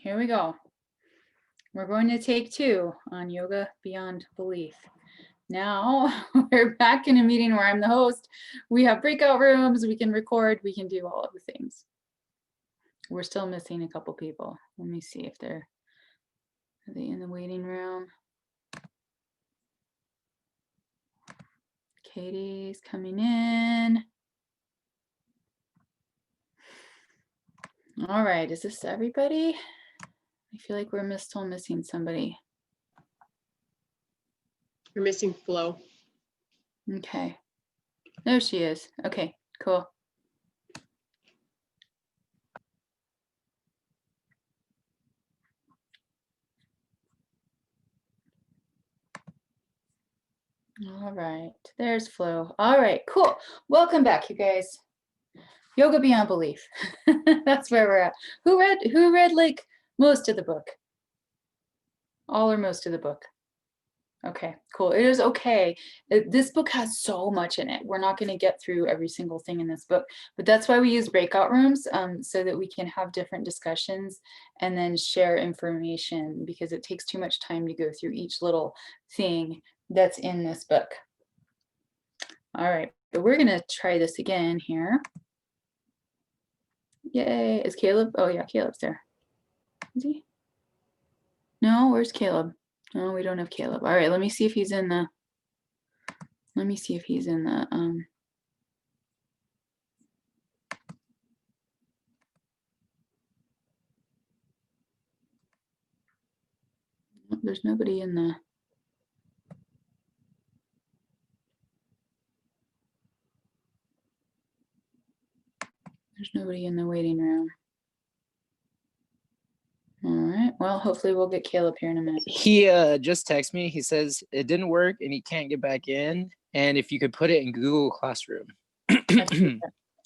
here we go. We're going to take 2 on Yoga Beyond Belief. Now we're back in a meeting where I'm the host. We have breakout rooms, we can record, we can do all of the things. We're still missing a couple people. Let me see if are they in the waiting room? Katie's coming in. All right, is this everybody? I feel like we're still missing somebody. You're missing Flo. Okay, there she is. Okay, cool. All right, there's Flo. All right, cool. Welcome back, you guys. Yoga Beyond Belief. That's where we're at. Who read like most of the book? All or most of the book? Okay, cool. It is okay. This book has so much in it. We're not going to get through every single thing in this book, but that's why we use breakout rooms, so that we can have different discussions and then share information, because it takes too much time to go through each little thing that's in this book. All right, but we're going to try this again here. Yay, is Caleb? Oh yeah, Caleb's there. Is he? No, where's Caleb? No, we don't have Caleb. All right, let me see if he's in the, there's nobody in the, waiting room. All right, well, hopefully we'll get Caleb here in a minute. He just texted me. He says it didn't work and he can't get back in. And if you could put it in Google Classroom. Okay,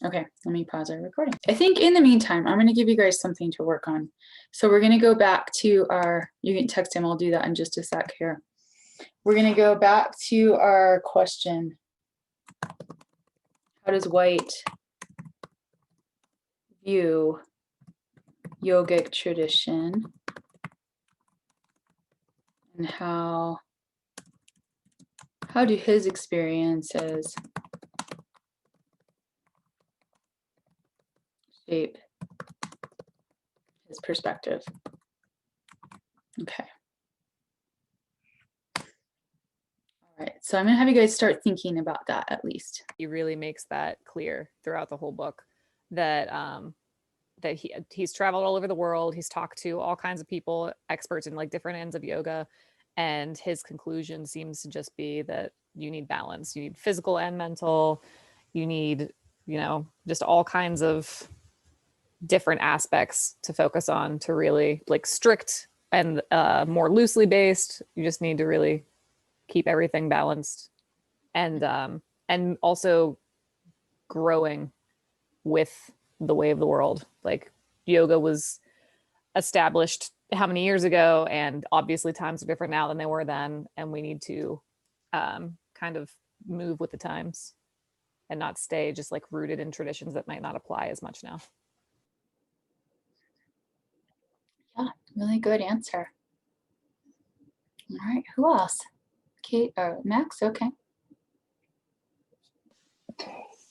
let me pause our recording. I think in the meantime, I'm going to give you guys something to work on. So we're going to go back to our, you can text him, I'll do that in just a sec here. We're going to go back to our question. How does White view yogic tradition, and how do his experiences shape his perspective? Okay. All right, so I'm gonna have you guys start thinking about that at least. He really makes that clear throughout the whole book, that that he's traveled all over the world. He's talked to all kinds of people, experts in like different ends of yoga. And his conclusion seems to just be that you need balance. You need physical and mental. You need, you know, just all kinds of different aspects to focus on to really like strict and more loosely based. You just need to really keep everything balanced, and also growing with the way of the world. Like yoga was established how many years ago, and obviously times are different now than they were then, and we need to kind of move with the times and not stay just like rooted in traditions that might not apply as much now. Yeah, really good answer. All right, who else? Kate or Max? Okay.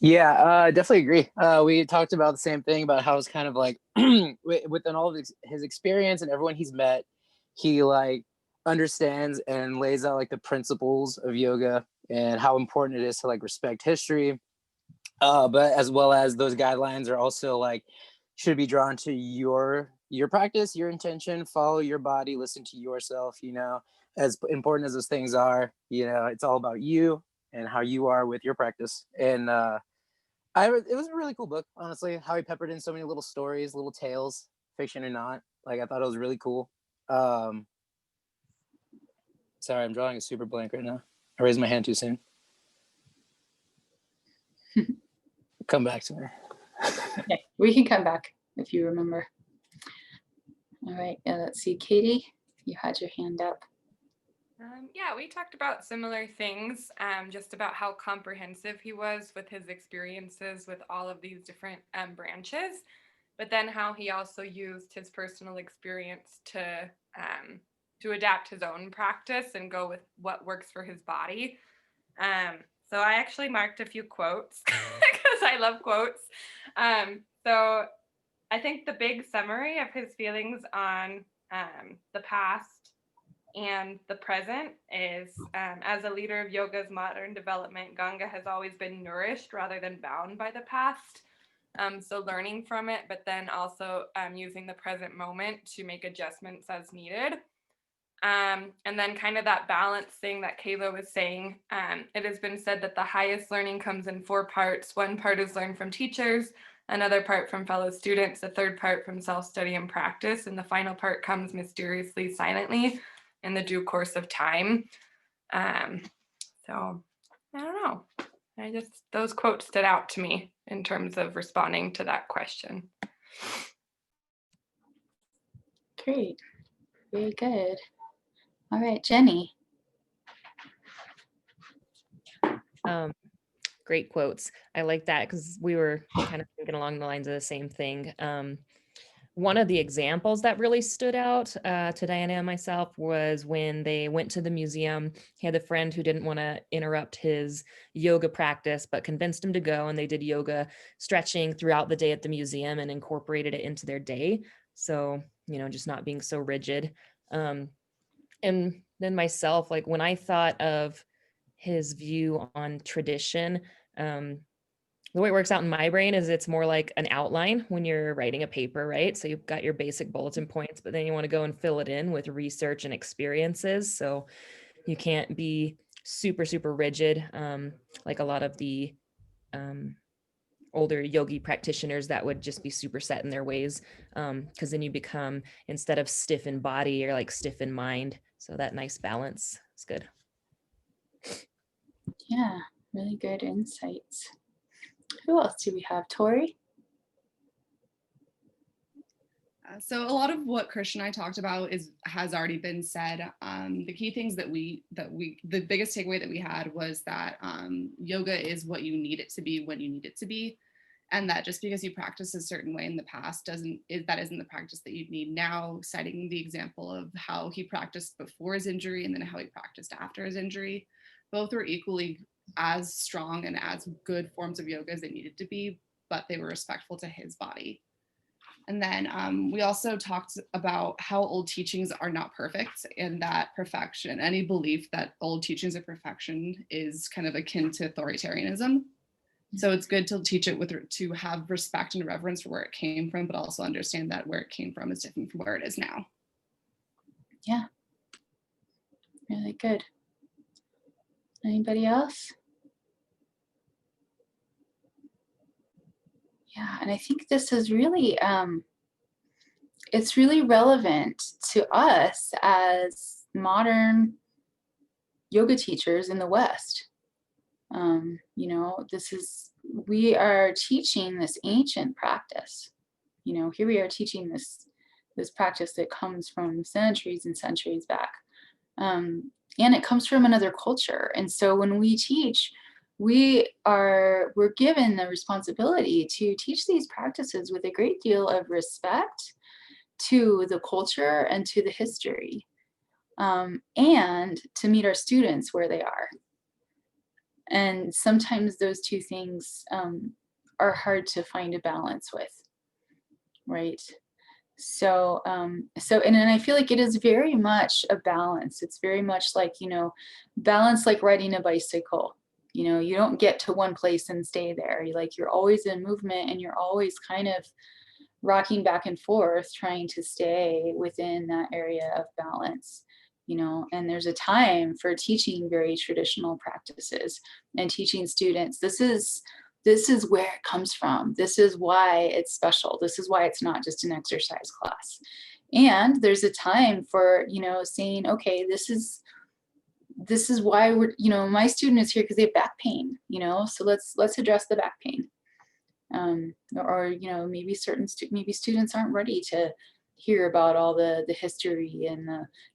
Yeah, definitely agree. We talked about the same thing, about how it's kind of like within all of his experience and everyone he's met, he like understands and lays out like the principles of yoga and how important it is to like respect history. But as well as those guidelines are also like should be drawn to your practice, your intention, follow your body, listen to yourself, you know, as important as those things are, you know, it's all about you and how you are with your practice. And it was a really cool book, honestly, how he peppered in so many little stories, little tales, fiction or not. Like, I thought it was really cool. Sorry, I'm drawing a super blank right now. I raised my hand too soon. Come back to me. Okay, we can come back if you remember. All right, let's see, Katie, you had your hand up. Yeah, we talked about similar things, just about how comprehensive he was with his experiences with all of these different branches. but then how he also used his personal experience to adapt his own practice and go with what works for his body. So I actually marked a few quotes because I love quotes. So I think the big summary of his feelings on the past and the present is, as a leader of yoga's modern development, Ganga has always been nourished rather than bound by the past. So learning from it, but then also using the present moment to make adjustments as needed. And then kind of that balance thing that Kayla was saying, it has been said that the highest learning comes in 4 parts. 1 part is learned from teachers, another part from fellow students, the 3rd part from self-study and practice, and the final part comes mysteriously, silently in the due course of time. So I don't know. Those quotes stood out to me in terms of responding to that question. Great. Very good. All right, Jenny. Great quotes. I like that because we were kind of thinking along the lines of the same thing. One of the examples that really stood out to Diana and myself was when they went to the museum. He had a friend who didn't want to interrupt his yoga practice, but convinced him to go, and they did yoga stretching throughout the day at the museum and incorporated it into their day. So, just not being so rigid. And then myself, like when I thought of his view on tradition, the way it works out in my brain is it's more like an outline when you're writing a paper, right? So you've got your basic bulletin points, but then you want to go and fill it in with research and experiences. So you can't be super, super rigid, like a lot of the older yogi practitioners that would just be super set in their ways. Because then you become, instead of stiff in body, you're like stiff in mind. So that nice balance is good. Yeah, really good insights. Who else do we have? Tori? So a lot of what Krish and I talked about has already been said. The key things the biggest takeaway that we had was that yoga is what you need it to be when you need it to be. And that just because you practice a certain way in the past isn't the practice that you need now, citing the example of how he practiced before his injury and then how he practiced after his injury. Both were equally as strong and as good forms of yoga as they needed to be, but they were respectful to his body. And then we also talked about how old teachings are not perfect, and that perfection, any belief that old teachings are perfection is kind of akin to authoritarianism. So it's good to teach it to have respect and reverence for where it came from, but also understand that where it came from is different from where it is now. Yeah, really good. Anybody else? Yeah, and I think this is really, it's really relevant to us as modern yoga teachers in the West. We are teaching this ancient practice. Here we are teaching this practice that comes from centuries and centuries back. And it comes from another culture. And so when we teach, we're given the responsibility to teach these practices with a great deal of respect to the culture and to the history, and to meet our students where they are. And sometimes those two things are hard to find a balance with, right? So and I feel like it is very much a balance. It's very much like, balance like riding a bicycle. You don't get to one place and stay there. You're always in movement, and you're always kind of rocking back and forth, trying to stay within that area of balance. And there's a time for teaching very traditional practices and teaching students, this is where it comes from. This is why it's special. This is why it's not just an exercise class. And there's a time for, saying, okay, this is why we're, my student is here because they have back pain, so let's address the back pain. Or maybe maybe students aren't ready to hear about all the history and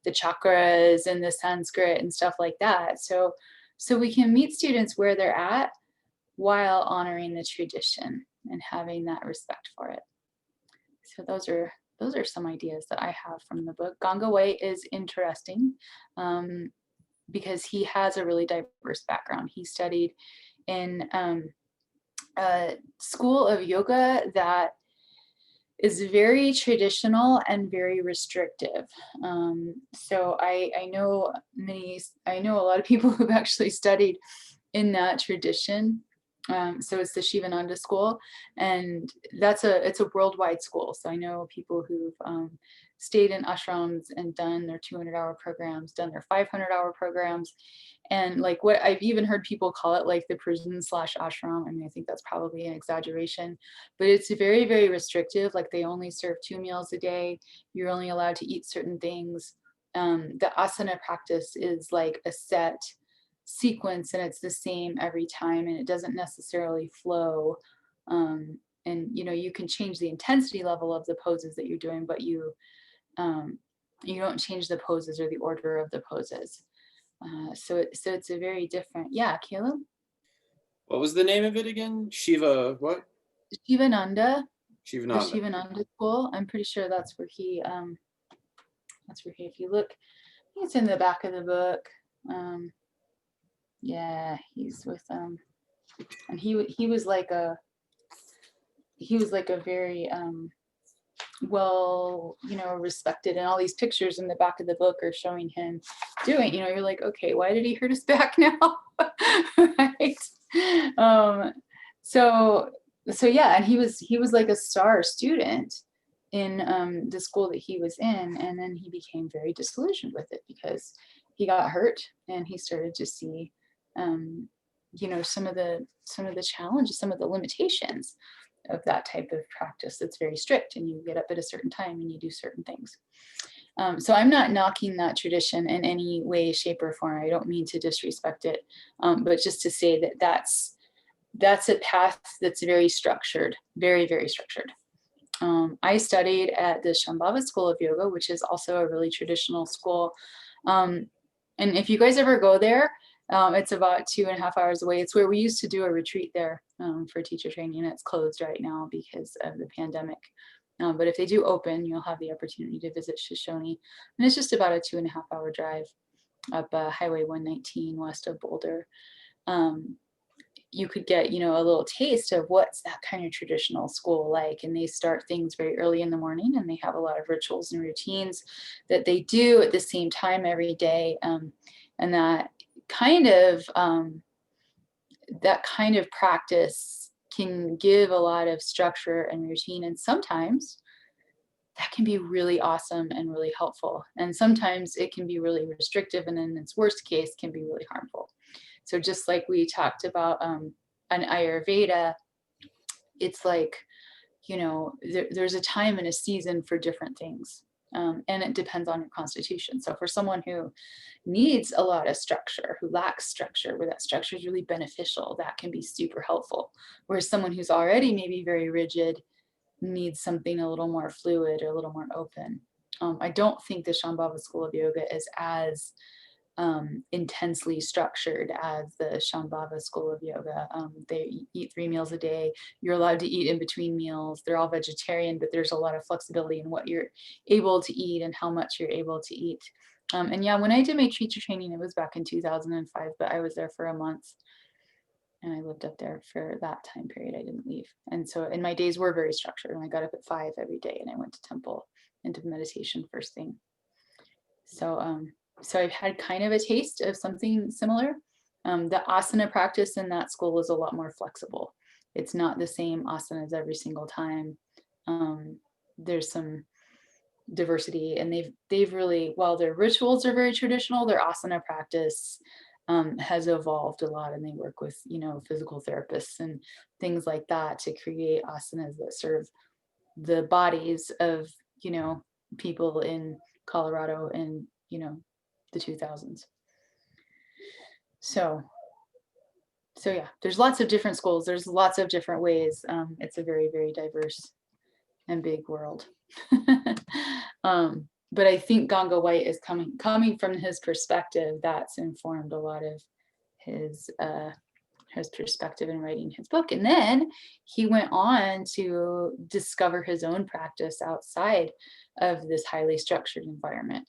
the chakras and the Sanskrit and stuff like that. So we can meet students where they're at while honoring the tradition and having that respect for it. So those are some ideas that I have from the book. Ganga White is interesting because he has a really diverse background. He studied in a school of yoga that is very traditional and very restrictive. So I know I know a lot of people who've actually studied in that tradition. So it's the Shivananda school, and it's a worldwide school. So I know people who've stayed in ashrams and done their 200-hour programs, done their 500-hour programs, and like what I've even heard people call it like the prison / ashram. I mean, I think that's probably an exaggeration, but it's very, very restrictive. Like they only serve 2 meals a day. You're only allowed to eat certain things. The asana practice is like a set sequence and it's the same every time, and it doesn't necessarily flow. And you can change the intensity level of the poses that you're doing, but you don't change the poses or the order of the poses. So it's a very different, yeah, Caleb? What was the name of it again? Shiva, what? Shivananda, the Shivananda. Shivananda school. I'm pretty sure that's where he, if you look, I think it's in the back of the book. Yeah, he's with, and he was like a very, well, respected, and all these pictures in the back of the book are showing him doing, you're like, okay, why did he hurt his back now? Right. So yeah, and he was like a star student in the school that he was in, and then he became very disillusioned with it because he got hurt and he started to see some of the challenges, some of the limitations of that type of practice that's very strict, and you get up at a certain time and you do certain things. So I'm not knocking that tradition in any way, shape, or form. I don't mean to disrespect it, but just to say that that's a path that's very structured, very, very structured. I studied at the Shambhava School of Yoga, which is also a really traditional school. And if you guys ever go there, it's about 2.5 hours away. It's where we used to do a retreat there for teacher training. It's closed right now because of the pandemic. But if they do open, you'll have the opportunity to visit Shoshone. And it's just about a 2.5-hour drive up Highway 119 west of Boulder. You could get, a little taste of what's that kind of traditional school like. And they start things very early in the morning, and they have a lot of rituals and routines that they do at the same time every day. And that kind of practice can give a lot of structure and routine, and sometimes that can be really awesome and really helpful, and sometimes it can be really restrictive, and in its worst case can be really harmful. So just like we talked about an Ayurveda, it's like, there's a time and a season for different things. And it depends on your constitution. So for someone who needs a lot of structure, who lacks structure, where that structure is really beneficial, that can be super helpful. Whereas someone who's already maybe very rigid needs something a little more fluid or a little more open. I don't think the Shambhava School of Yoga is as intensely structured as the Shambhava School of Yoga. They eat 3 meals a day. You're allowed to eat in between meals. They're all vegetarian, but there's a lot of flexibility in what you're able to eat and how much you're able to eat. And yeah, when I did my teacher training, it was back in 2005, but I was there for a month and I lived up there for that time period. I didn't leave. And my days were very structured, and I got up at 5 every day and I went to temple and did meditation first thing. So I've had kind of a taste of something similar. The asana practice in that school is a lot more flexible. It's not the same asanas every single time. There's some diversity, and they've really, while their rituals are very traditional, their asana practice has evolved a lot, and they work with, physical therapists and things like that to create asanas that serve the bodies of, people in Colorado and, the 2000s. So yeah, there's lots of different schools. There's lots of different ways. It's a very, very diverse and big world. But I think Ganga White is coming from his perspective. That's informed a lot of his his perspective in writing his book. And then he went on to discover his own practice outside of this highly structured environment.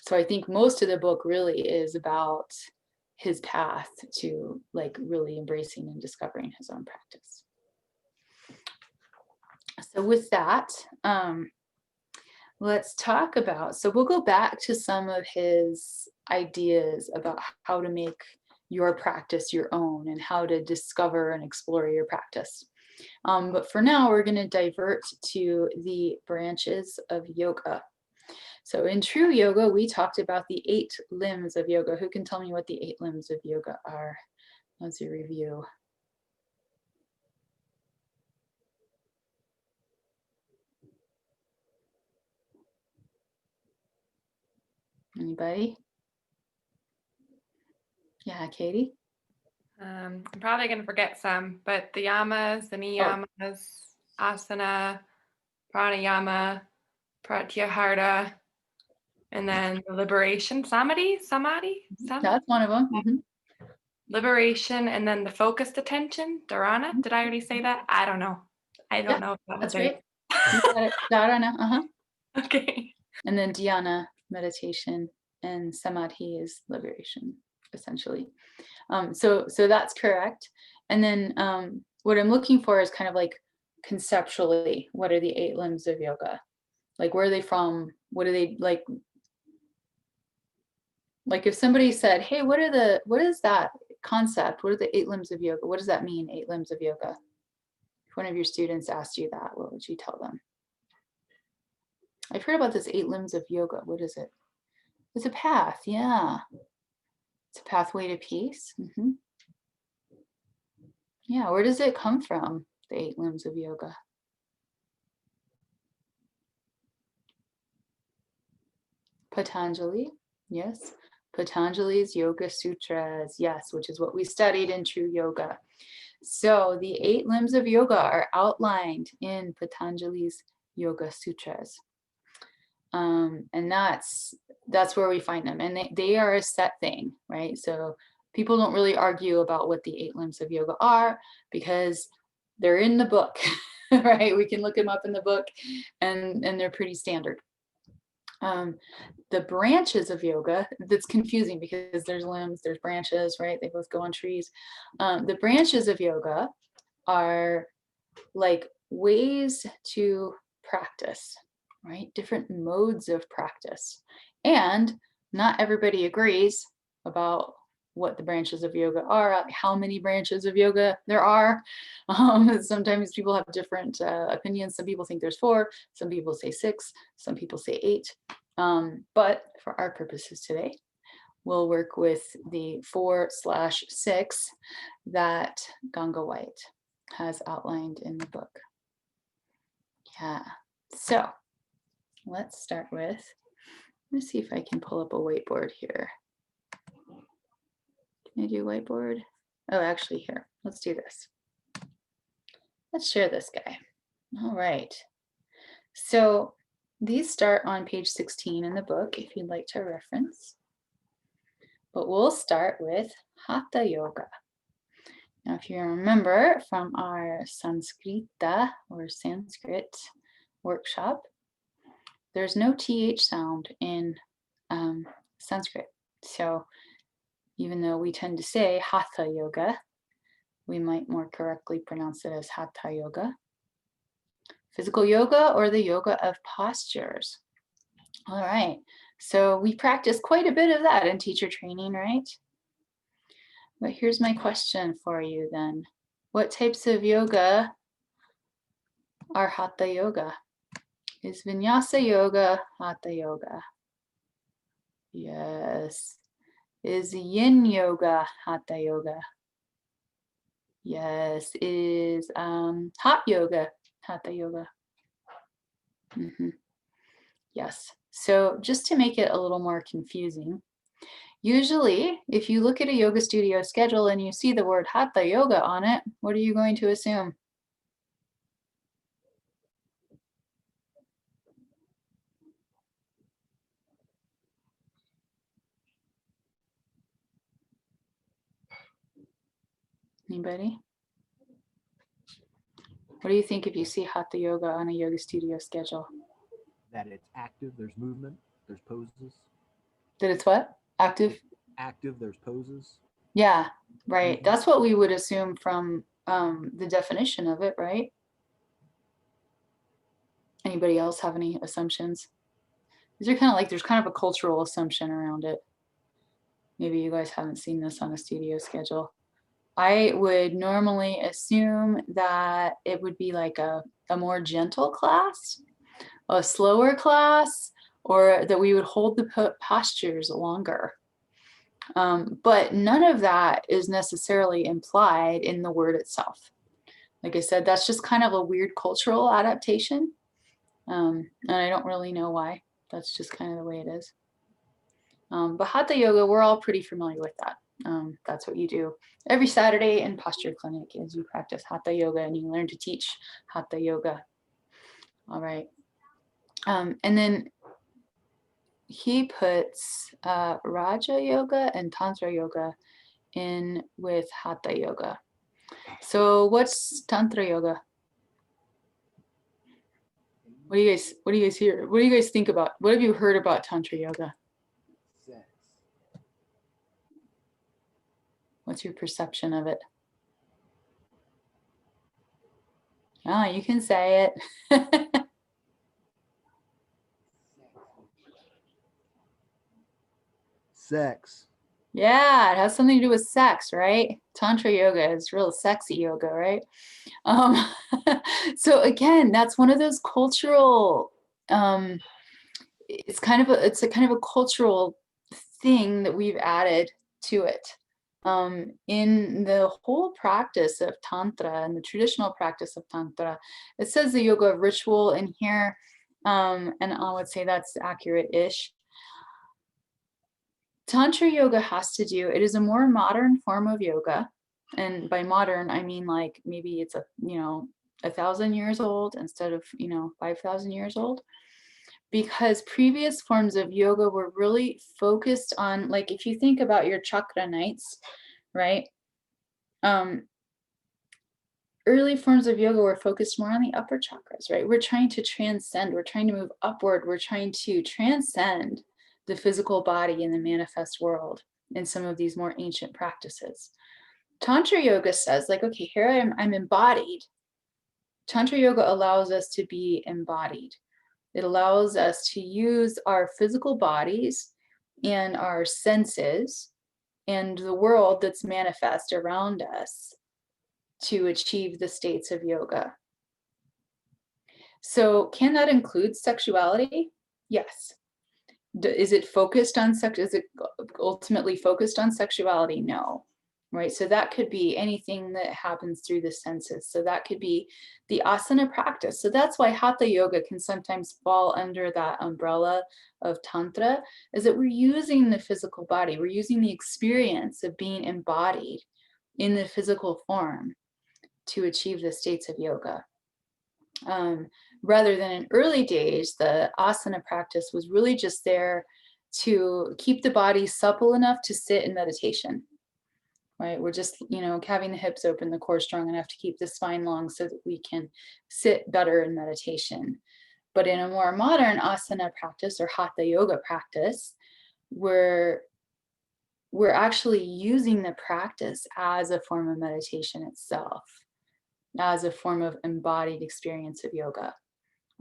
So I think most of the book really is about his path to like really embracing and discovering his own practice. So with that, let's talk about, so we'll go back to some of his ideas about how to make your practice your own and how to discover and explore your practice. But for now, we're going to divert to the branches of yoga. So in true yoga, we talked about the 8 limbs of yoga. Who can tell me what the 8 limbs of yoga are? Let's review. Anybody? Yeah, Katie? I'm probably going to forget some, but the yamas, the niyamas, asana, pranayama, pratyahara, and then the liberation, samadhi. That's one of them. Mhm. Liberation, and then the focused attention, dharana. Did I already say that? I don't know. I don't know if that was That's right. You got it. Dharana, Okay. And then dhyana, meditation, and samadhi is liberation, essentially. So that's correct. And then what I'm looking for is kind of like conceptually, what are the 8 limbs of yoga? Like, where are they from? What are they like? Like if somebody said, hey, what is that concept? What are the 8 limbs of yoga? What does that mean, 8 limbs of yoga? If one of your students asked you that, what would you tell them? I've heard about this 8 limbs of yoga. What is it? It's a path, yeah. It's a pathway to peace. Yeah, where does it come from, the 8 limbs of yoga? Patanjali, yes. Patanjali's Yoga Sutras, yes, which is what we studied in True Yoga. So the 8 limbs of yoga are outlined in Patanjali's Yoga Sutras. And that's where we find them. And they are a set thing, right? So people don't really argue about what the 8 limbs of yoga are because they're in the book, right? We can look them up in the book and they're pretty standard. The branches of yoga, that's confusing because there's limbs, there's branches, right? They both go on trees. The branches of yoga are like ways to practice, right? Different modes of practice. And not everybody agrees about what the branches of yoga are, how many branches of yoga there are. Sometimes people have different opinions. Some people think there's 4, some people say 6, some people say 8. But for our purposes today, we'll work with the 4/6 that Ganga White has outlined in the book. Yeah, so let's start with, let me see if I can pull up a whiteboard here. Can I do whiteboard? Oh, actually here, let's do this. Let's share this guy. All right. So these start on page 16 in the book if you'd like to reference. But we'll start with Hatha Yoga. Now, if you remember from our Sanskrita or Sanskrit workshop, there's no TH sound in Sanskrit. So even though we tend to say Hatha Yoga, we might more correctly pronounce it as Hatha Yoga. Physical yoga or the yoga of postures. All right, so we practice quite a bit of that in teacher training, right? But here's my question for you then. What types of yoga are Hatha Yoga? Is Vinyasa Yoga Hatha Yoga? Yes. Is Yin Yoga Hatha Yoga? Yes. Is Hot Yoga Hatha Yoga? Yes. So just to make it a little more confusing, usually if you look at a yoga studio schedule and you see the word Hatha Yoga on it, what are you going to assume? Anybody? What do you think if you see Hatha Yoga on a yoga studio schedule? That it's active, there's movement, there's poses. That it's what? Active? Active, there's poses. Yeah, right. Mhm. That's what we would assume from the definition of it, right? Anybody else have any assumptions? These are kind of like, there's kind of a cultural assumption around it. Maybe you guys haven't seen this on a studio schedule. I would normally assume that it would be like a more gentle class, a slower class, or that we would hold the postures longer. But none of that is necessarily implied in the word itself. Like I said, that's just kind of a weird cultural adaptation. And I don't really know why. That's just kind of the way it is. But Hatha Yoga, we're all pretty familiar with that. That's what you do every Saturday in Posture Clinic is you practice Hatha Yoga and you learn to teach Hatha Yoga. All right. And then he puts Raja Yoga and Tantra Yoga in with Hatha Yoga. So what's Tantra Yoga? What do you guys hear? What do you guys think about? What have you heard about Tantra Yoga? Sex. What's your perception of it? Ah, you can say it. Sex. Yeah, it has something to do with sex, right? Tantra yoga is real sexy yoga, right? So again, that's one of those cultural, it's a kind of a cultural thing that we've added to it. In the whole practice of Tantra and the traditional practice of Tantra, it says the yoga of ritual in here, and I would say that's accurate-ish. Tantra yoga has to do, it is a more modern form of yoga. And by modern, I mean like maybe it's 1,000 years old instead of 5,000 years old. Because previous forms of yoga were really focused on, like if you think about your chakra nights, right? Early forms of yoga were focused more on the upper chakras, right? We're trying to transcend, we're trying to move upward, we're trying to transcend the physical body in the manifest world in some of these more ancient practices. Tantra yoga says, like, okay, here I'm embodied. Tantra yoga allows us to be embodied. It allows us to use our physical bodies and our senses and the world that's manifest around us to achieve the states of yoga. So can that include sexuality? Yes. Is it focused on sex? Is it ultimately focused on sexuality? No. Right. So that could be anything that happens through the senses. So that could be the asana practice. So that's why Hatha Yoga can sometimes fall under that umbrella of Tantra, is that we're using the physical body. We're using the experience of being embodied in the physical form to achieve the states of yoga. Rather than in early days, the asana practice was really just there to keep the body supple enough to sit in meditation, right? We're just, having the hips open, the core strong enough to keep the spine long so that we can sit better in meditation. But in a more modern asana practice or hatha yoga practice, we're actually using the practice as a form of meditation itself, as a form of embodied experience of yoga.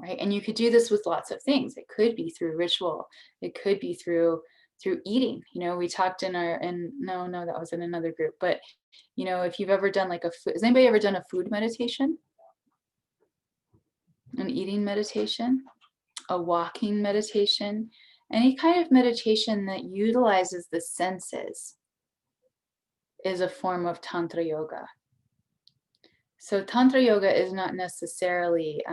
Right. And you could do this with lots of things. It could be through ritual. It could be through eating. We talked no, that was in another group. But, if you've ever done like has anybody ever done a food meditation? An eating meditation, a walking meditation, any kind of meditation that utilizes the senses is a form of Tantra yoga. So Tantra yoga is not necessarily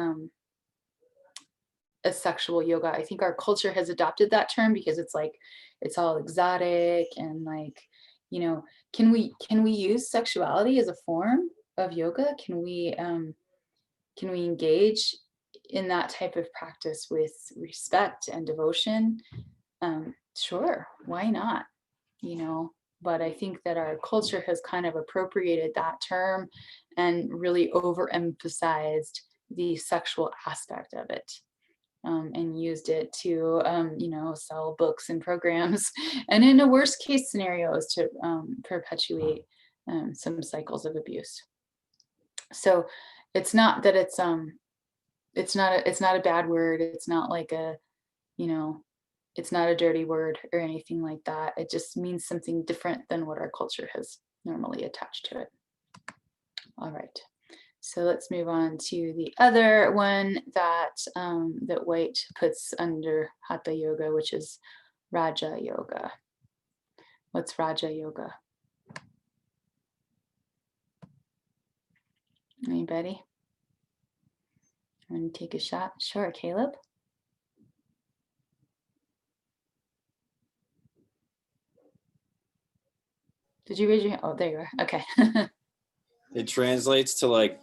a sexual yoga. I think our culture has adopted that term because it's like, it's all exotic and like, can we use sexuality as a form of yoga? Can we engage in that type of practice with respect and devotion? Sure, why not? but I think that our culture has kind of appropriated that term and really overemphasized the sexual aspect of it. And used it to, sell books and programs, and in the worst case scenarios to perpetuate some cycles of abuse. So it's not that it's not a bad word. It's not like it's not a dirty word or anything like that. It just means something different than what our culture has normally attached to it. All right. So let's move on to the other one that that White puts under Hatha Yoga, which is Raja Yoga. What's Raja Yoga? Anybody? Want to take a shot? Sure, Caleb. Did you raise your hand? Oh, there you are. Okay. It translates to like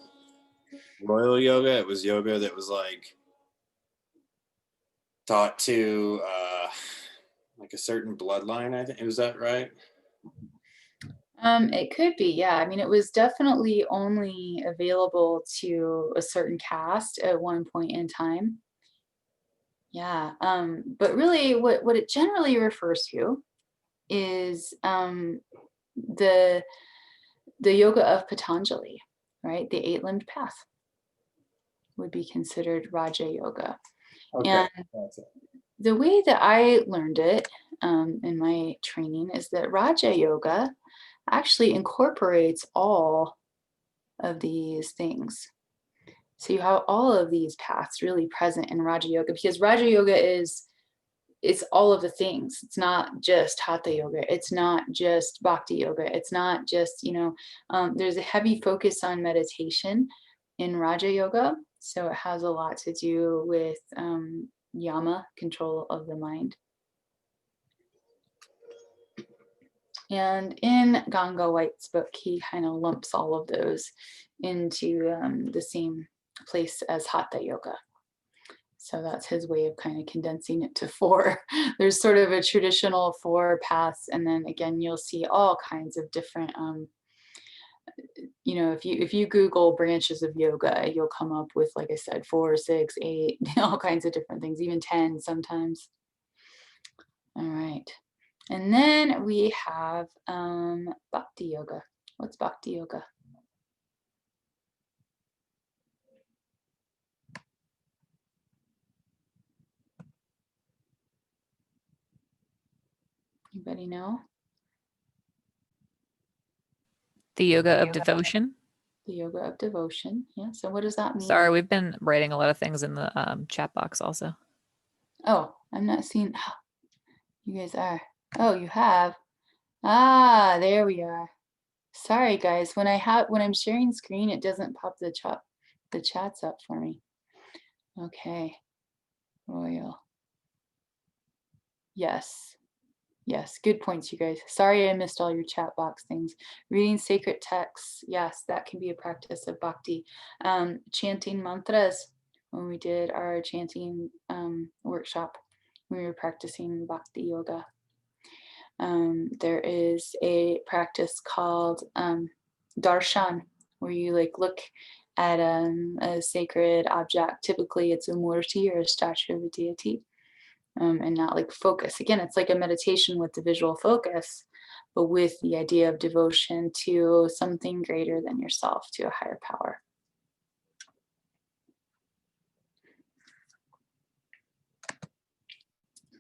royal yoga. It was yoga that was like taught to like a certain bloodline, I think. Was that right? It could be, yeah. I mean, it was definitely only available to a certain caste at one point in time. Yeah. But really what it generally refers to is the yoga of Patanjali, right? The 8-limbed path would be considered Raja Yoga. Okay. And That's it. the way that I learned it in my training is that Raja Yoga actually incorporates all of these things. So you have all of these paths really present in Raja Yoga, because Raja Yoga it's all of the things. It's not just Hatha Yoga. It's not just Bhakti Yoga. It's not just, there's a heavy focus on meditation in Raja Yoga. So it has a lot to do with yama, control of the mind. And in Ganga White's book, he kind of lumps all of those into the same place as Hatha Yoga. So that's his way of kind of condensing it to 4. There's sort of a traditional 4 paths, and then again, you'll see all kinds of different, if you Google branches of yoga, you'll come up with, like I said, 4, 6, 8, all kinds of different things, even 10 sometimes. All right. And then we have Bhakti Yoga. What's Bhakti Yoga? Anybody know? The yoga of devotion. The yoga of devotion. Yeah. So what does that mean? Sorry, we've been writing a lot of things in the chat box also. Oh, I'm not seeing. You guys are. Oh, you have. Ah, there we are. Sorry, guys. When I'm sharing screen, it doesn't pop the chats up for me. Okay. Royal. Yes. Yes, good points, you guys. Sorry I missed all your chat box things. Reading sacred texts, yes, that can be a practice of bhakti. Chanting mantras, when we did our chanting workshop, we were practicing bhakti yoga. There is a practice called darshan, where you look at a sacred object. Typically it's a murti or a statue of a deity. And not focus. Again, it's like a meditation with the visual focus, but with the idea of devotion to something greater than yourself, to a higher power.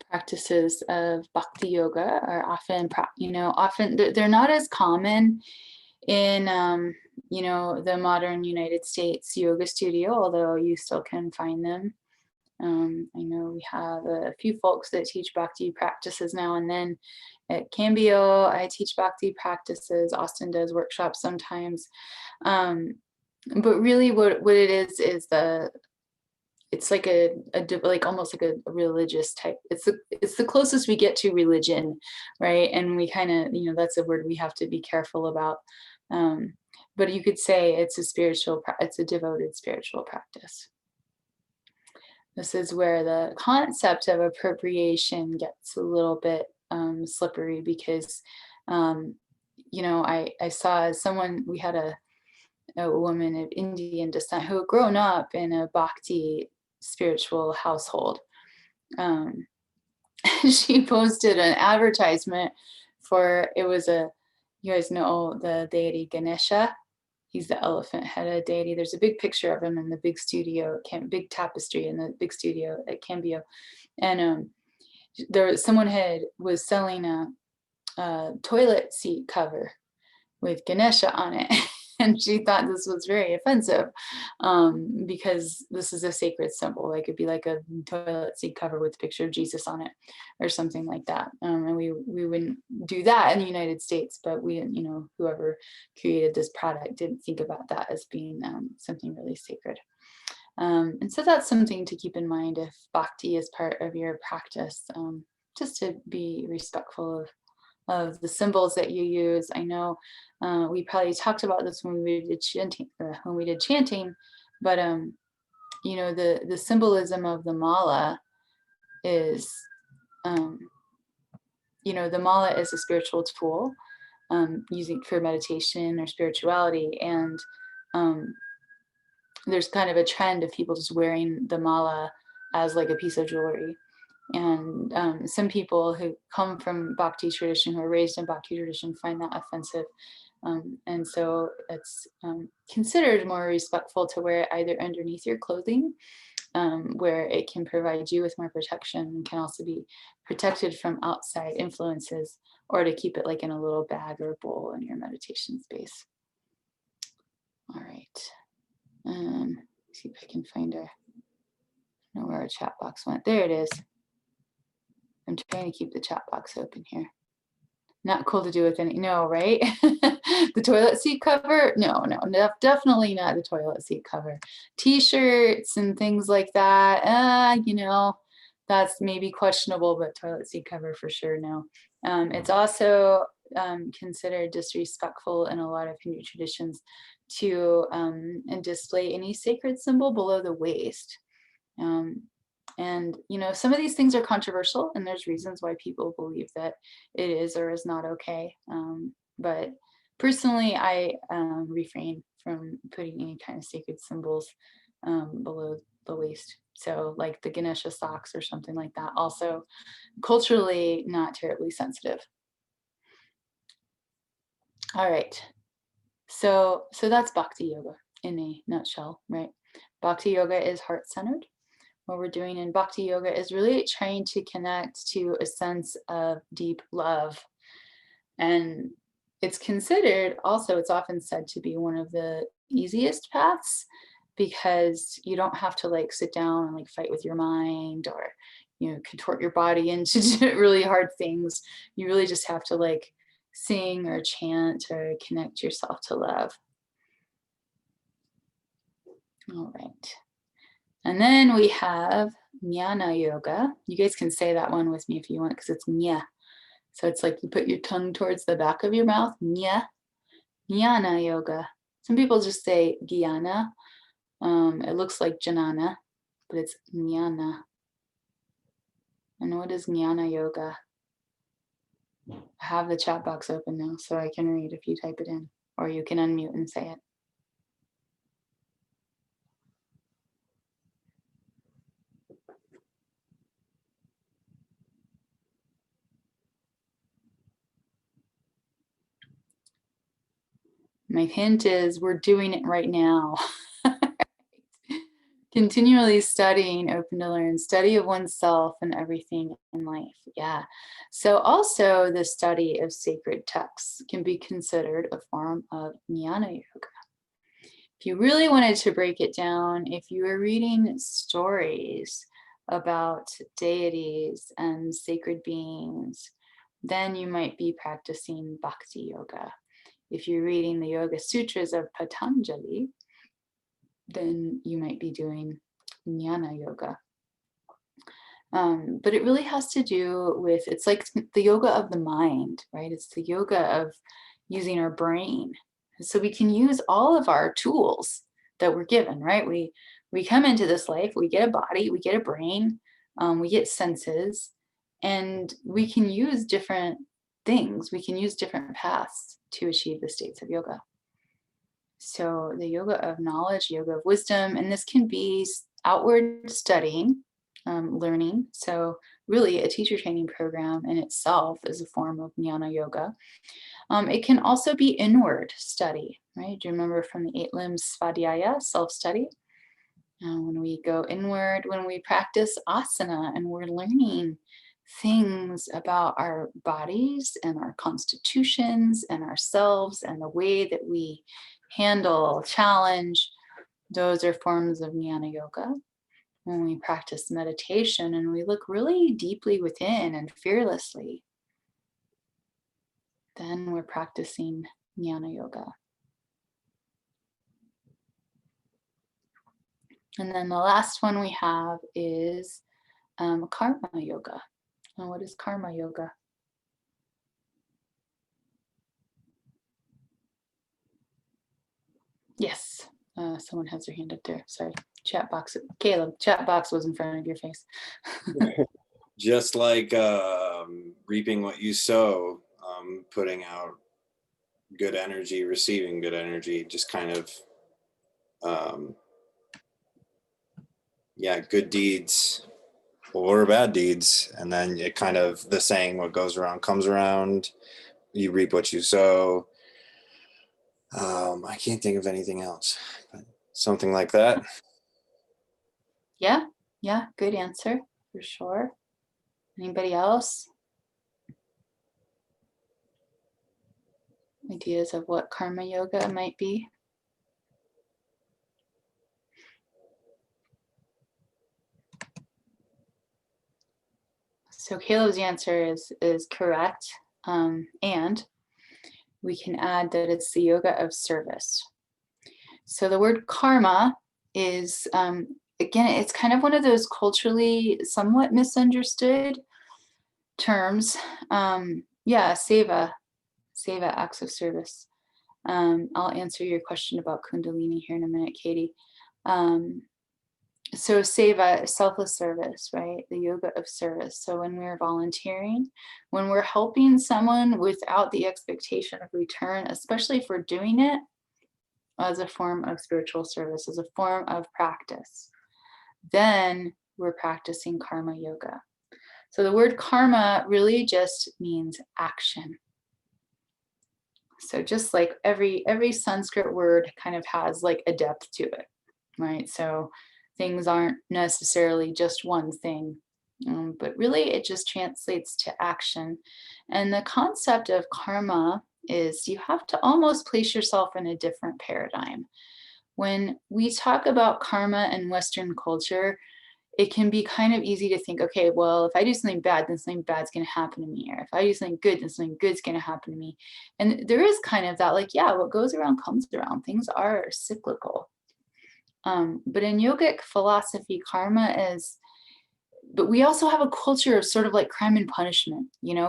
Practices of bhakti yoga are often, they're not as common in, the modern United States yoga studio, although you still can find them. I know we have a few folks that teach bhakti practices now and then. At Cambio, I teach bhakti practices. Austin does workshops sometimes. But really what it is it's like almost like a religious type. It's the closest we get to religion, right? And we kind of, that's a word we have to be careful about. But you could say it's a devoted spiritual practice. This is where the concept of appropriation gets a little bit slippery, because You know, I saw someone, we had a woman of Indian descent who had grown up in a bhakti spiritual household. She posted an advertisement for, it was a, you guys know the deity Ganesha. He's the elephant-headed deity. There's a big picture of him in the big studio, big tapestry in the big studio at Cambio. And someone was selling a toilet seat cover with Ganesha on it. And she thought this was very offensive because this is a sacred symbol. Like it'd be like a toilet seat cover with a picture of Jesus on it or something like that. And we wouldn't do that in the United States, but we, you know, whoever created this product didn't think about that as being something really sacred. And so that's something to keep in mind if bhakti is part of your practice, just to be respectful of the symbols that you use. I know we probably talked about this when we did chanting, but you know, the symbolism of the mala is, you know, the mala is a spiritual tool using for meditation or spirituality, and there's kind of a trend of people just wearing the mala as like a piece of jewelry. And some people who come from bhakti tradition, who are raised in bhakti tradition, find that offensive. And so it's considered more respectful to wear it either underneath your clothing, where it can provide you with more protection and can also be protected from outside influences, or to keep it like in a little bag or bowl in your meditation space. All right. See if I can find I don't know where our chat box went. There it is. I'm trying to keep the chat box open here. Not cool to do with any, no, right? The toilet seat cover? No, definitely not the toilet seat cover. T-shirts and things like that, you know, that's maybe questionable, but toilet seat cover for sure, no. It's also considered disrespectful in a lot of Hindu traditions to display any sacred symbol below the waist. And, you know, some of these things are controversial, and there's reasons why people believe that it is or is not okay. But personally, I refrain from putting any kind of sacred symbols below the waist. So like the Ganesha socks or something like that, also culturally not terribly sensitive. All right. So that's Bhakti Yoga in a nutshell, right? Bhakti Yoga is heart-centered. What we're doing in Bhakti Yoga is really trying to connect to a sense of deep love. And it's considered also, it's often said to be one of the easiest paths, because you don't have to like sit down and like fight with your mind or, you know, contort your body into really hard things. You really just have to like sing or chant or connect yourself to love. All right. And then we have Jnana Yoga. You guys can say that one with me if you want, because it's Jna. So it's like you put your tongue towards the back of your mouth, Jna. Jnana Yoga. Some people just say Jnana. It looks like Janana, but it's Jnana. And what is Jnana Yoga? I have the chat box open now, so I can read if you type it in, or you can unmute and say it. My hint is we're doing it right now. Continually studying, open to learn, study of oneself and everything in life. Yeah. So also the study of sacred texts can be considered a form of Jnana Yoga. If you really wanted to break it down, if you were reading stories about deities and sacred beings, then you might be practicing Bhakti Yoga. If you're reading the Yoga Sutras of Patanjali, then you might be doing Jnana Yoga. But it really has to do with, it's like the yoga of the mind, right? It's the yoga of using our brain. So we can use all of our tools that we're given, right? We come into this life, we get a body, we get a brain, we get senses, and we can use different things. We can use different paths to achieve the states of yoga. So the yoga of knowledge, yoga of wisdom, and this can be outward studying, learning. So really a teacher training program in itself is a form of jnana yoga. It can also be inward study, right? Do you remember from the 8 limbs svadhyaya, self-study? When we go inward, when we practice asana and we're learning things about our bodies and our constitutions and ourselves and the way that we handle challenge, those are forms of jnana yoga. When we practice meditation and we look really deeply within and fearlessly, then we're practicing jnana yoga. And then the last one we have is karma yoga. And what is karma yoga? Yes, someone has their hand up there. Sorry, chat box. Caleb, chat box was in front of your face. Just like reaping what you sow, putting out good energy, receiving good energy, just kind of, good deeds or bad deeds. And then it kind of, the saying, what goes around comes around, you reap what you sow. I can't think of anything else, but something like that. Yeah, good answer for sure. Anybody else? Ideas of what karma yoga might be? So Caleb's answer is correct. And we can add that it's the yoga of service. So the word karma is, again, it's kind of one of those culturally somewhat misunderstood terms. Seva, acts of service. I'll answer your question about Kundalini here in a minute, Katie. So seva, selfless service, right? The yoga of service. So when we're volunteering, when we're helping someone without the expectation of return, especially if we're doing it as a form of spiritual service, as a form of practice, then we're practicing karma yoga. So the word karma really just means action. So just like every Sanskrit word kind of has like a depth to it, right? So things aren't necessarily just one thing, but really it just translates to action. And the concept of karma is you have to almost place yourself in a different paradigm. When we talk about karma in Western culture, it can be kind of easy to think, okay, well, if I do something bad, then something bad's going to happen to me. Or if I do something good, then something good's going to happen to me. And there is kind of that, like, yeah, what goes around comes around. Things are cyclical. But in yogic philosophy, karma is, but we also have a culture of sort of like crime and punishment,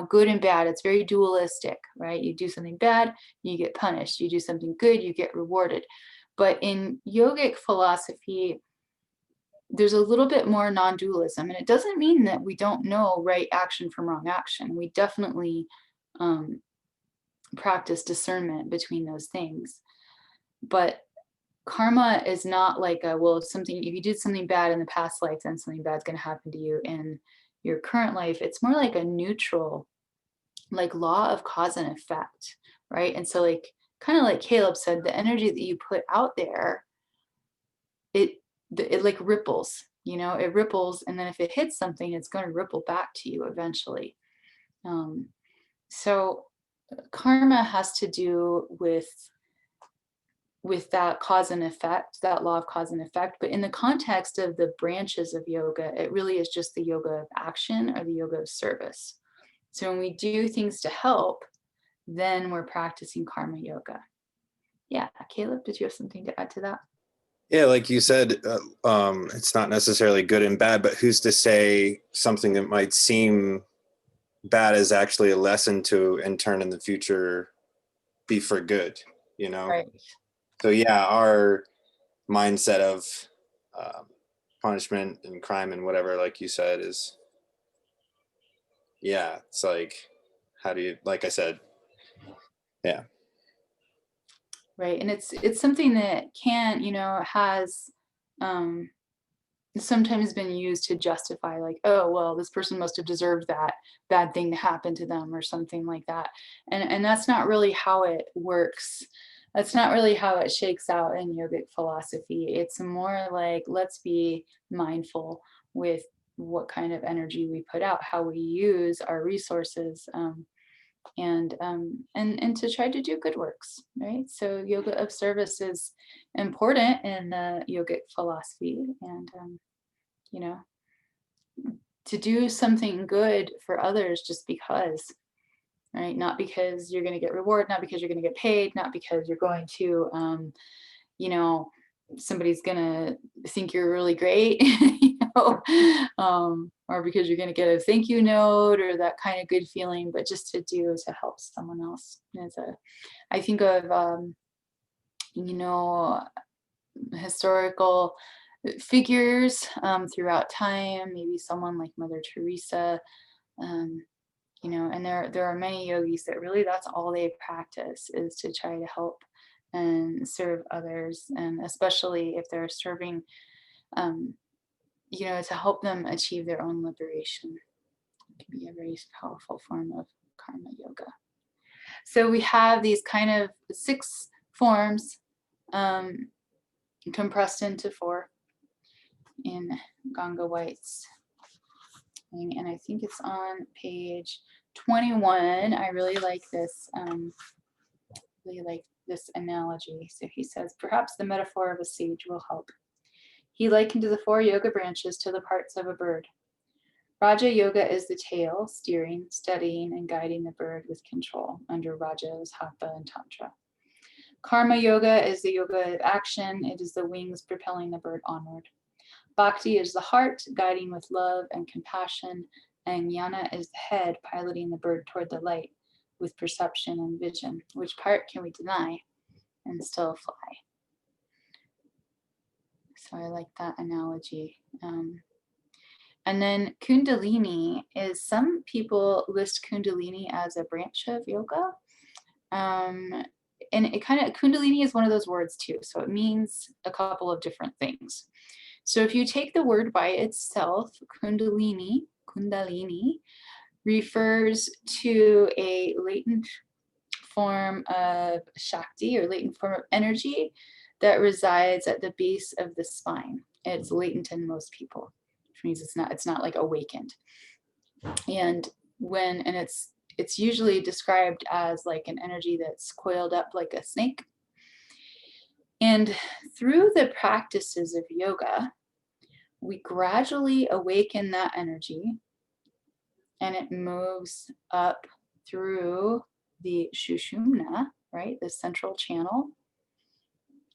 good and bad. It's very dualistic, right? You do something bad, you get punished. You do something good, you get rewarded. But in yogic philosophy, there's a little bit more non-dualism, and it doesn't mean that we don't know right action from wrong action. We definitely practice discernment between those things. But karma is not like if you did something bad in the past life, then something bad's going to happen to you in your current life. It's more like a neutral, like law of cause and effect, right? And so like, kind of like Caleb said, the energy that you put out there, it like ripples, it ripples. And then if it hits something, it's going to ripple back to you eventually. So karma has to do with that cause and effect, that law of cause and effect. But in the context of the branches of yoga, it really is just the yoga of action or the yoga of service. So when we do things to help, then we're practicing karma yoga. Yeah, Caleb, did you have something to add to that? Yeah, like you said, it's not necessarily good and bad, but who's to say something that might seem bad is actually a lesson to, in turn, in the future, be for good, Right. So yeah, our mindset of punishment and crime and whatever, like you said, is, it's like how do you, like I said, yeah. Right. And it's something that can, has sometimes been used to justify, like, oh, well, this person must have deserved that bad thing to happen to them or something like that. And that's not really how it works. That's not really how it shakes out in yogic philosophy. It's more like, let's be mindful with what kind of energy we put out, how we use our resources, and to try to do good works, right? So yoga of service is important in yogic philosophy, and you know, to do something good for others just because, right? Not because you're going to get reward, not because you're going to get paid, not because you're going to, somebody's going to think you're really great, or because you're going to get a thank you note or that kind of good feeling, but just to do to help someone else. I think of, historical figures throughout time, maybe someone like Mother Teresa, and there are many yogis that really that's all they practice is to try to help and serve others, and especially if they're serving, to help them achieve their own liberation. It can be a very powerful form of karma yoga. So we have these kind of 6 forms compressed into 4 in Ganga White's thing, and I think it's on page 21. I really like this. This analogy. So he says, perhaps the metaphor of a sage will help. He likened the 4 yoga branches to the parts of a bird. Raja Yoga is the tail, steering, steadying, and guiding the bird with control under Rajas, Hatha, and Tantra. Karma Yoga is the yoga of action. It is the wings propelling the bird onward. Bhakti is the heart, guiding with love and compassion, and Jnana is the head, piloting the bird toward the light with perception and vision. Which part can we deny and still fly? So I like that analogy. And then Kundalini is, some people list Kundalini as a branch of yoga. And it kind of, Kundalini is one of those words too. So it means a couple of different things. So if you take the word by itself, Kundalini refers to a latent form of Shakti, or latent form of energy that resides at the base of the spine. It's latent in most people, which means it's not like awakened. And it's usually described as like an energy that's coiled up like a snake. And through the practices of yoga, we gradually awaken that energy, and it moves up through the Sushumna, right, the central channel,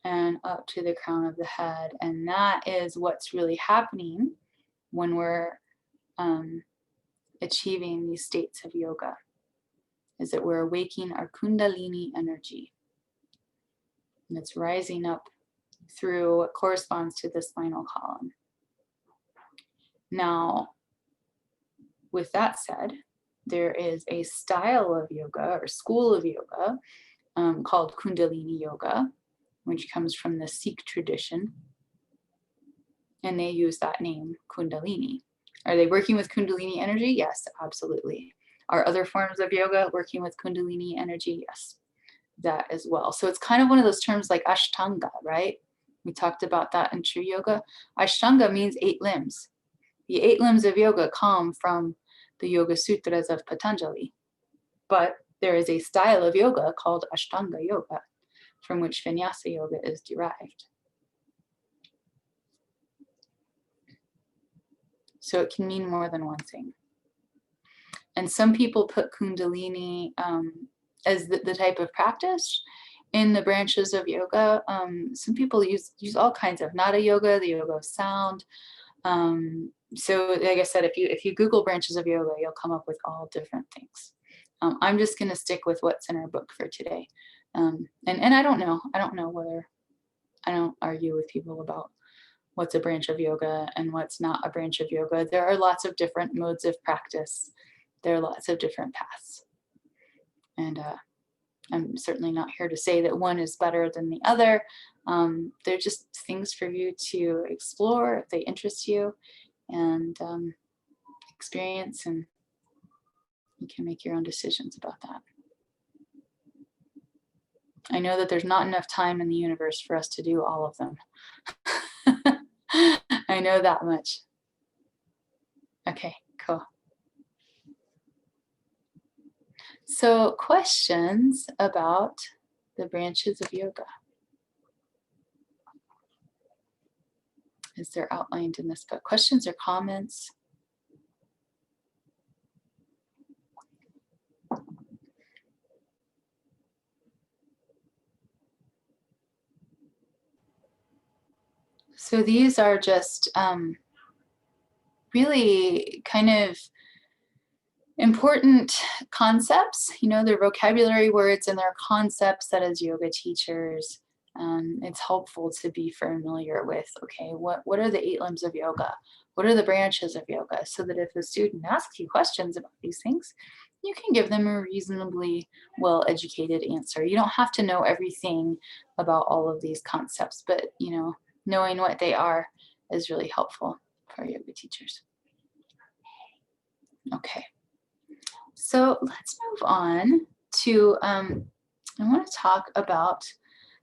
and up to the crown of the head. And that is what's really happening when we're achieving these states of yoga, is that we're awakening our Kundalini energy. And it's rising up through what corresponds to the spinal column. Now, with that said, there is a style of yoga or school of yoga called Kundalini Yoga, which comes from the Sikh tradition. And they use that name, Kundalini. Are they working with Kundalini energy? Yes, absolutely. Are other forms of yoga working with Kundalini energy? Yes, that as well. So it's kind of one of those terms like Ashtanga, right? We talked about that in True Yoga. Ashtanga means 8 limbs. The 8 limbs of yoga come from the Yoga Sutras of Patanjali. But there is a style of yoga called Ashtanga Yoga, from which Vinyasa Yoga is derived. So it can mean more than one thing. And some people put Kundalini as the type of practice in the branches of yoga. Some people use all kinds of Nada Yoga, the yoga of sound. So like I said, if you Google branches of yoga, you'll come up with all different things. I'm just going to stick with what's in our book for today. And I don't know whether, I don't argue with people about what's a branch of yoga and what's not a branch of yoga. There are lots of different modes of practice. There are lots of different paths. And I'm certainly not here to say that one is better than the other. They're just things for you to explore if they interest you and experience, and you can make your own decisions about that. I know that there's not enough time in the universe for us to do all of them. I know that much. Okay, cool. So questions about the branches of yoga, as they're outlined in this book. Questions or comments? So these are just really kind of important concepts. You know, they're vocabulary words and they're concepts that as yoga teachers, it's helpful to be familiar with. Okay, what are the 8 limbs of yoga? What are the branches of yoga? So that if a student asks you questions about these things, you can give them a reasonably well-educated answer. You don't have to know everything about all of these concepts, but you know, knowing what they are is really helpful for yoga teachers. Okay, so let's move on to, I want to talk about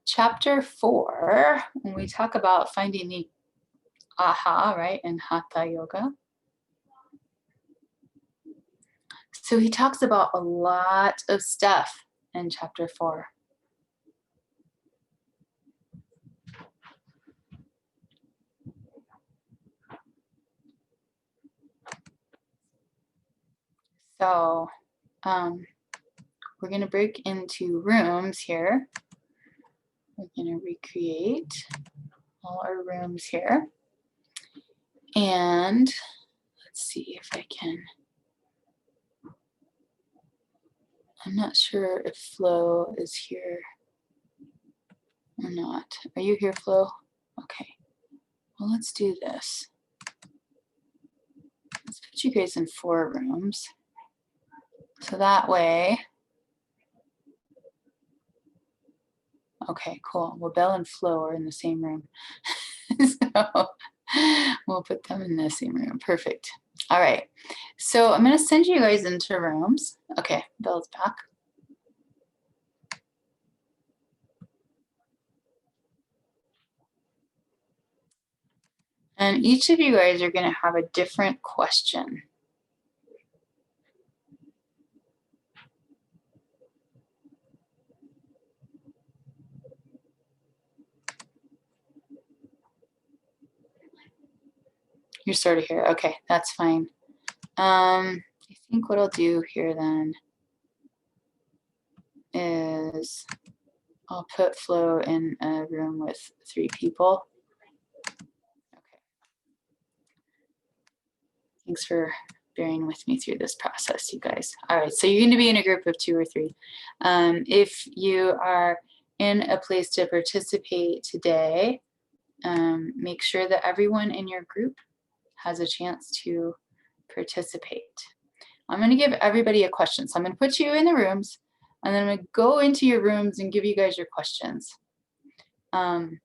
chapter 4, when we talk about finding the aha, right, in Hatha Yoga. So he talks about a lot of stuff in chapter 4. So we're going to break into rooms here. We're going to recreate all our rooms here. And let's see if I can. I'm not sure if Flo is here or not. Are you here, Flo? Okay. Well, let's do this. Let's put you guys in 4 rooms. So that way. Okay, cool. Well, Belle and Flo are in the same room. So we'll put them in the same room. Perfect. All right. So I'm going to send you guys into rooms. Okay, Belle's back. And each of you guys are going to have a different question. You're sort of here. Okay, that's fine. I think what I'll do here then is I'll put Flo in a room with 3 people. Okay. Thanks for bearing with me through this process, you guys. All right, so you're going to be in a group of 2 or 3. If you are in a place to participate today, make sure that everyone in your group has a chance to participate. I'm going to give everybody a question. So I'm going to put you in the rooms, and then I'm going to go into your rooms and give you guys your questions. And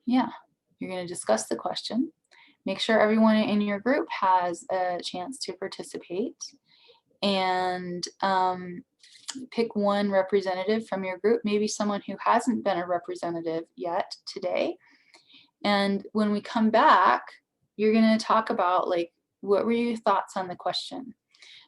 yeah, you're going to discuss the question. Make sure everyone in your group has a chance to participate, and pick one representative from your group, maybe someone who hasn't been a representative yet today. And when we come back, you're going to talk about, like, what were your thoughts on the question?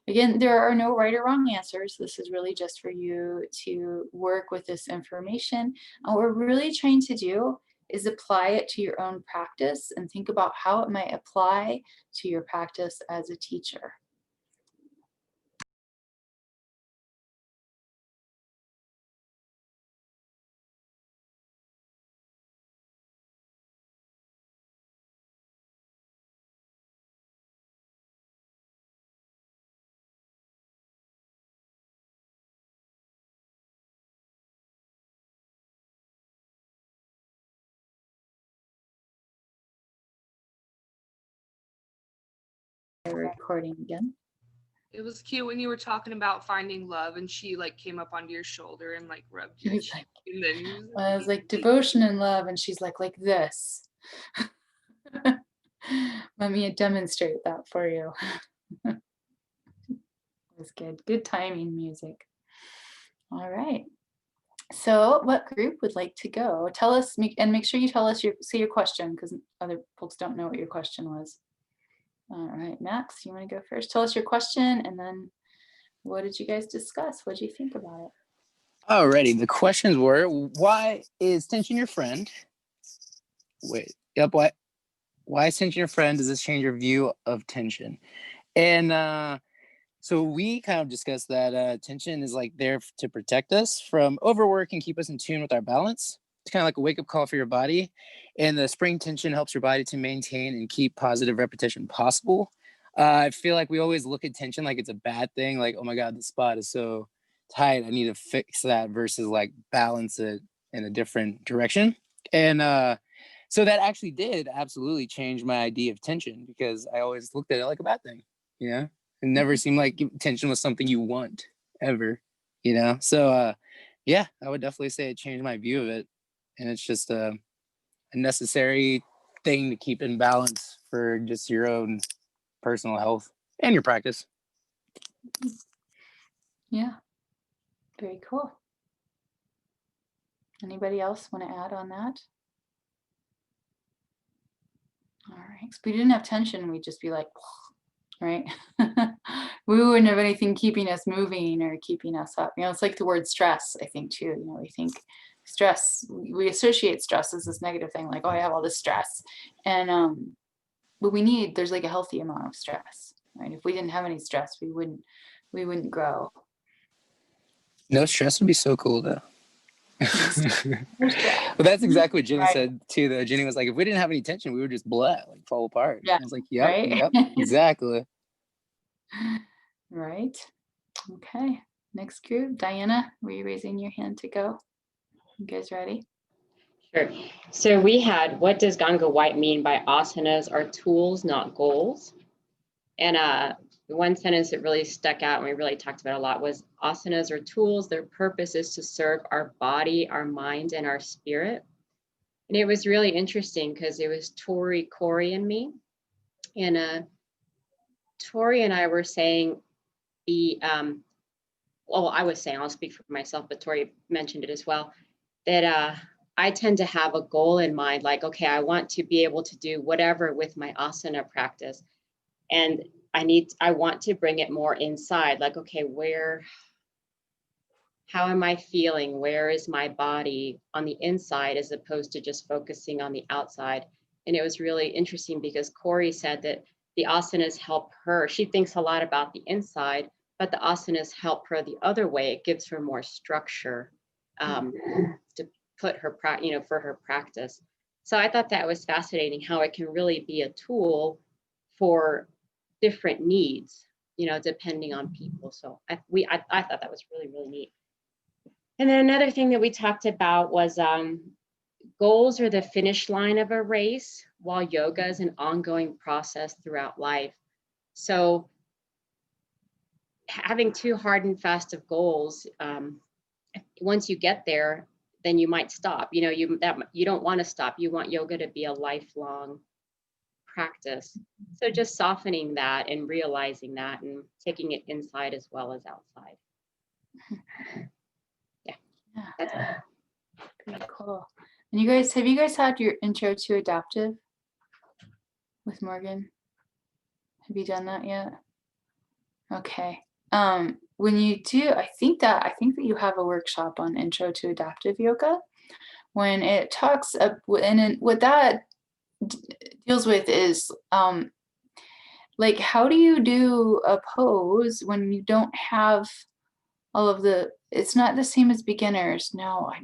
Again, there are no right or wrong answers. This is really just for you to work with this information. And what we're really trying to do is apply it to your own practice and think about how it might apply to your practice as a teacher. Recording again. It was cute when you were talking about finding love and she like came up onto your shoulder and like rubbed He your was cheek. like, And then he was I was like, devotion and love, and she's like this. Let me demonstrate that for you. It was good. Good timing music. All right. So what group would like to go? Tell us, and make sure you tell us say your question, because other folks don't know what your question was. All right, Max, you want to go first? Tell us your question, and then what did you guys discuss? What did you think about it? Alrighty, the questions were, why is tension your friend? Why is tension your friend? Does this change your view of tension? And so we kind of discussed that tension is like there to protect us from overwork and keep us in tune with our balance. It's kind of like a wake-up call for your body. And the spring tension helps your body to maintain and keep positive repetition possible. I feel like we always look at tension like it's a bad thing, like, oh my God, the spot is so tight, I need to fix that, versus like balance it in a different direction. And so that actually did absolutely change my idea of tension, because I always looked at it like a bad thing, you know? It never seemed like tension was something you want ever, you know? So yeah, I would definitely say it changed my view of it. And it's just a necessary thing to keep in balance for just your own personal health and your practice. Yeah, very cool. Anybody else want to add on that? All right, if we didn't have tension, we'd just be like, right? We wouldn't have anything keeping us moving or keeping us up. You know, it's like the word stress, I think, too. You know, we think stress, we associate stress as this negative thing, like, oh, I have all this stress. And but there's like a healthy amount of stress, right? If we didn't have any stress, we wouldn't grow. No stress would be so cool, though. Well, that's exactly what Jenny said too, though. Jenny was like, if we didn't have any tension, we would just like fall apart. Yeah. I was like, yep, Right? yep, exactly. Right. Okay. Next group. Diana, were you raising your hand to go? You guys ready? Sure. So we had, what does Ganga White mean by asanas are tools, not goals? And one sentence that really stuck out and we really talked about a lot was asanas are tools. Their purpose is to serve our body, our mind, and our spirit. And it was really interesting because it was Tori, Corey, and me. And Tori and I were saying I was saying, I'll speak for myself, but Tori mentioned it as well, that I tend to have a goal in mind, like, okay, I want to be able to do whatever with my asana practice. And I want to bring it more inside, like, okay, how am I feeling? Where is my body on the inside, as opposed to just focusing on the outside? And it was really interesting because Corey said that the asanas help her. She thinks a lot about the inside, but the asanas help her the other way. It gives her more structure to put her, for her practice. So I thought that was fascinating, how it can really be a tool for different needs, depending on people. So I thought that was really, really neat. And then another thing that we talked about was goals are the finish line of a race, while yoga is an ongoing process throughout life. So having too hard and fast of goals, once you get there, then you might stop. You don't want to stop. You want yoga to be a lifelong practice. So just softening that and realizing that and taking it inside as well as outside. Yeah. Pretty cool. And have you guys had your intro to adaptive with Morgan? Have you done that yet? Okay. When you do, I think that you have a workshop on intro to adaptive yoga. When it talks and what that deals with is like, how do you do a pose when you don't have all of it's not the same as beginners. No, I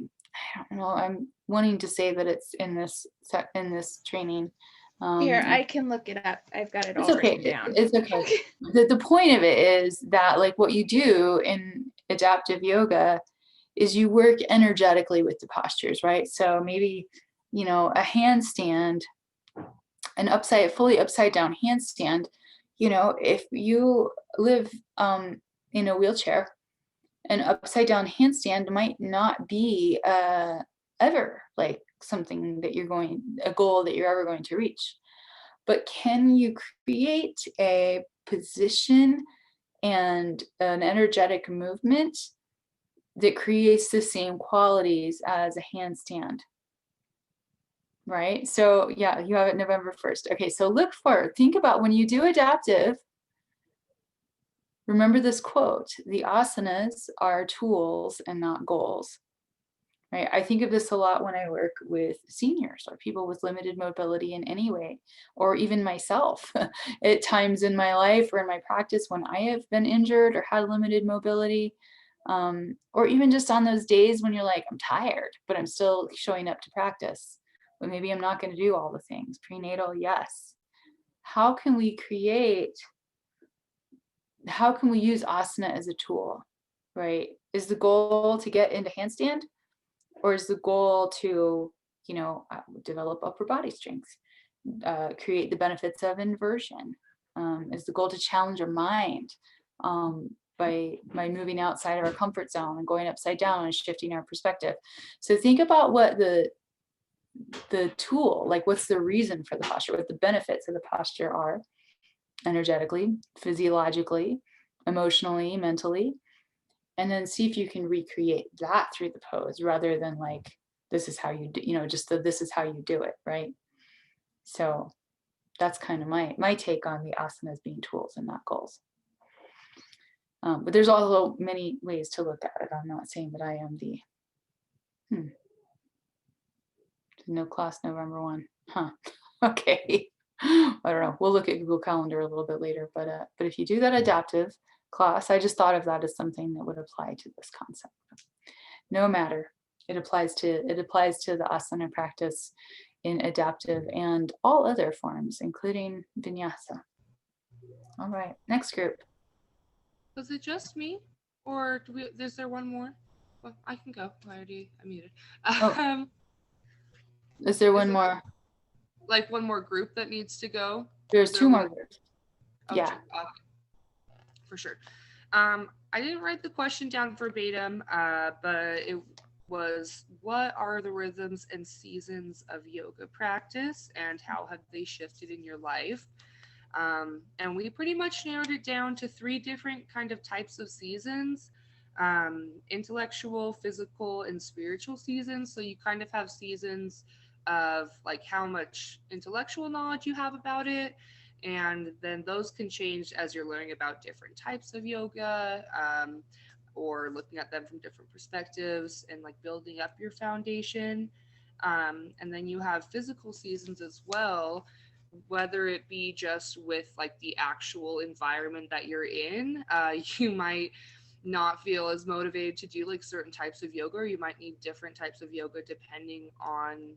don't know. I'm wanting to say that it's in this training. Here, I can look it up. I've got it all written down. It's okay. The point of it is that, like, what you do in adaptive yoga is you work energetically with the postures, right? So maybe, a handstand, an fully upside down handstand, you know, if you live in a wheelchair, an upside down handstand might not be ever like something that a goal that you're ever going to reach. But can you create a position and an energetic movement that creates the same qualities as a handstand? Right? So yeah, you have it November 1st. Okay, so look forward. Think about when you do adaptive, remember this quote, the asanas are tools and not goals. Right? I think of this a lot when I work with seniors or people with limited mobility in any way, or even myself at times in my life or in my practice when I have been injured or had limited mobility, or even just on those days when you're like, I'm tired, but I'm still showing up to practice. But maybe I'm not going to do all the things. Prenatal, yes. How can we use asana as a tool, right? Is the goal to get into handstand? Or is the goal to, you know, develop upper body strength, create the benefits of inversion? Is the goal to challenge our mind by moving outside of our comfort zone and going upside down and shifting our perspective? So think about what the tool, like what's the reason for the posture, what the benefits of the posture are, energetically, physiologically, emotionally, mentally. And then see if you can recreate that through the pose rather than like, this is how you do, you know, just this is how you do it, right? So that's kind of my take on the asanas being tools and not goals. But there's also many ways to look at it. I'm not saying that I am the, no class November 1, huh? Okay. I don't know. We'll look at Google Calendar a little bit later, but if you do that adaptive class, I just thought of that as something that would apply to this concept. No matter, it applies to the asana practice in adaptive and all other forms, including vinyasa. All right, next group. Was it just me, or is there one more? Well, I can go. I muted. Oh. Is there one more? Like one more group that needs to go? There's two more groups. Oh, yeah. For sure. I didn't write the question down verbatim, but it was, what are the rhythms and seasons of yoga practice and how have they shifted in your life? And we pretty much narrowed it down to 3 different kind of types of seasons, intellectual, physical, and spiritual seasons. So you kind of have seasons of like how much intellectual knowledge you have about it, and then those can change as you're learning about different types of yoga, or looking at them from different perspectives and like building up your foundation. And then you have physical seasons as well, whether it be just with like the actual environment that you're in. You might not feel as motivated to do like certain types of yoga, or you might need different types of yoga depending on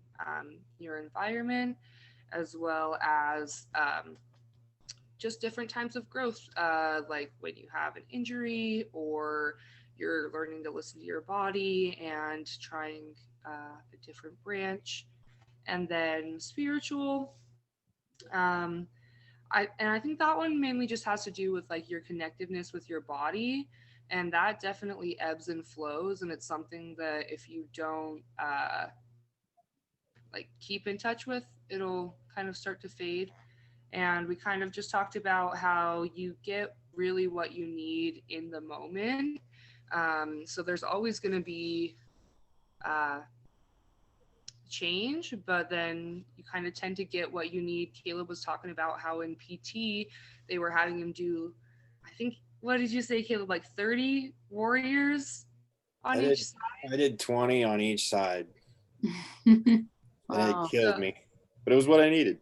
your environment, as well as just different types of growth, like when you have an injury or you're learning to listen to your body and trying a different branch. And then spiritual, I think that one mainly just has to do with like your connectiveness with your body, and that definitely ebbs and flows, and it's something that if you don't like keep in touch with, it'll kind of start to fade. And we kind of just talked about how you get really what you need in the moment. So there's always going to be change, but then you kind of tend to get what you need. Caleb was talking about how in PT they were having him do, I think, what did you say, Caleb, like 30 warriors on each side? I did 20 on each side. And it killed me, but it was what I needed.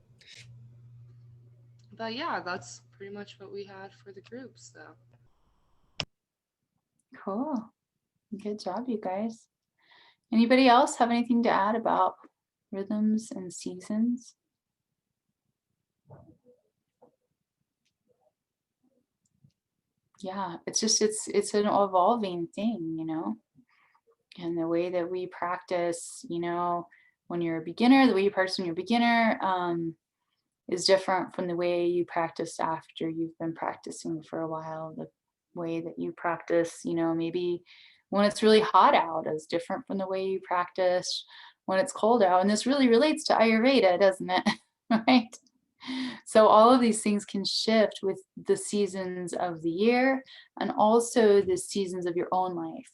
But yeah, that's pretty much what we had for the groups. So cool. Good job, you guys. Anybody else have anything to add about rhythms and seasons? Yeah, it's just it's an evolving thing, you know, and the way that we practice, you know, when you're a beginner, the way you practice when you're a beginner, is different from the way you practice after you've been practicing for a while. The way that you practice, maybe when it's really hot out is different from the way you practice when it's cold out. And this really relates to Ayurveda, doesn't it? Right? So all of these things can shift with the seasons of the year and also the seasons of your own life,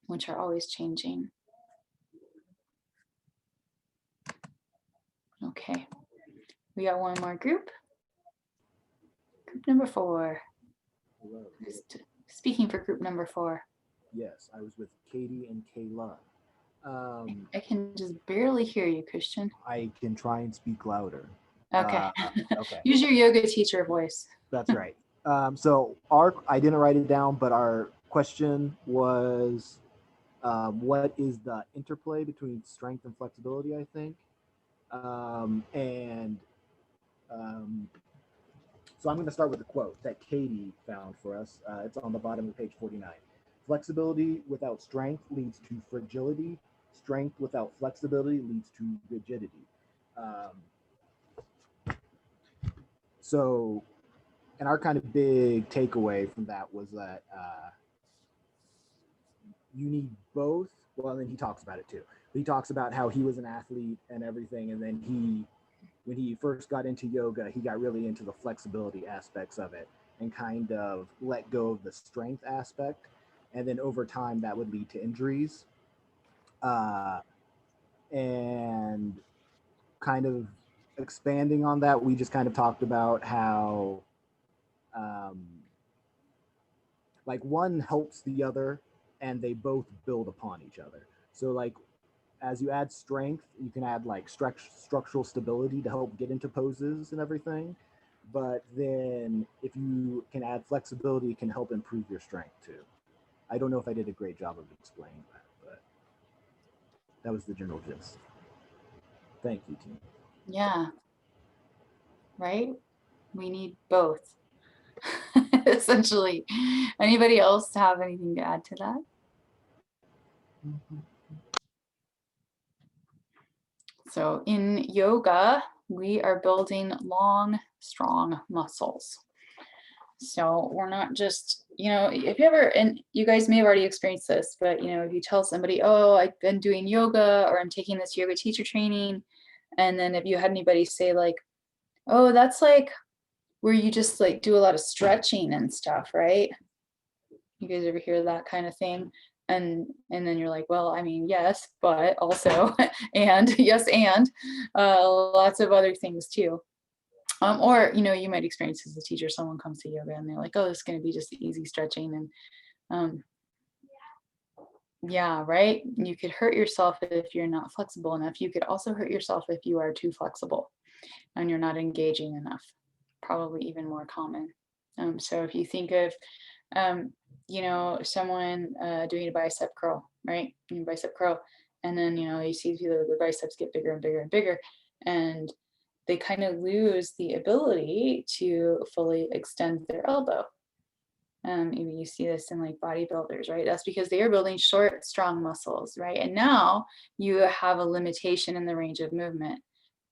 which are always changing. Okay, we got one more group. Group number 4. Hello. Speaking for group number 4. Yes, I was with Katie and Kayla. I can just barely hear you, Christian. I can try and speak louder. Okay. Okay. Use your yoga teacher voice. That's right. So I didn't write it down, but our question was, what is the interplay between strength and flexibility, I think. So I'm going to start with a quote that Katie found for us. It's on the bottom of page 49. Flexibility without strength leads to fragility. Strength without flexibility leads to rigidity. And our kind of big takeaway from that was that you need both. Well, then he talks about it too. He talks about how he was an athlete and everything, and then when he first got into yoga, he got really into the flexibility aspects of it and kind of let go of the strength aspect. And then over time, that would lead to injuries. And kind of expanding on that, we just kind of talked about how like one helps the other and they both build upon each other. So like as you add strength, you can add like structural stability to help get into poses and everything. But then if you can add flexibility, it can help improve your strength too. I don't know if I did a great job of explaining that, but that was the general gist. Thank you, team. Yeah. Right? We need both. Essentially. Anybody else have anything to add to that? So in yoga, we are building long, strong muscles. So we're not just, if you ever, and you guys may have already experienced this, but if you tell somebody, oh, I've been doing yoga or I'm taking this yoga teacher training, and then if you had anybody say like, oh, that's like where you just like do a lot of stretching and stuff, right? You guys ever hear that kind of thing? And then you're like, well, I mean, yes, but also, and yes, and lots of other things too. Or, you might experience as a teacher, someone comes to yoga and they're like, oh, it's going to be just easy stretching. And yeah, right. You could hurt yourself if you're not flexible enough. You could also hurt yourself if you are too flexible and you're not engaging enough, probably even more common. So if you think of, someone doing a bicep curl, right? Bicep curl. And then, you see the biceps get bigger and bigger and bigger. And they kind of lose the ability to fully extend their elbow. Even you see this in like bodybuilders, right? That's because they are building short, strong muscles, right? And now you have a limitation in the range of movement,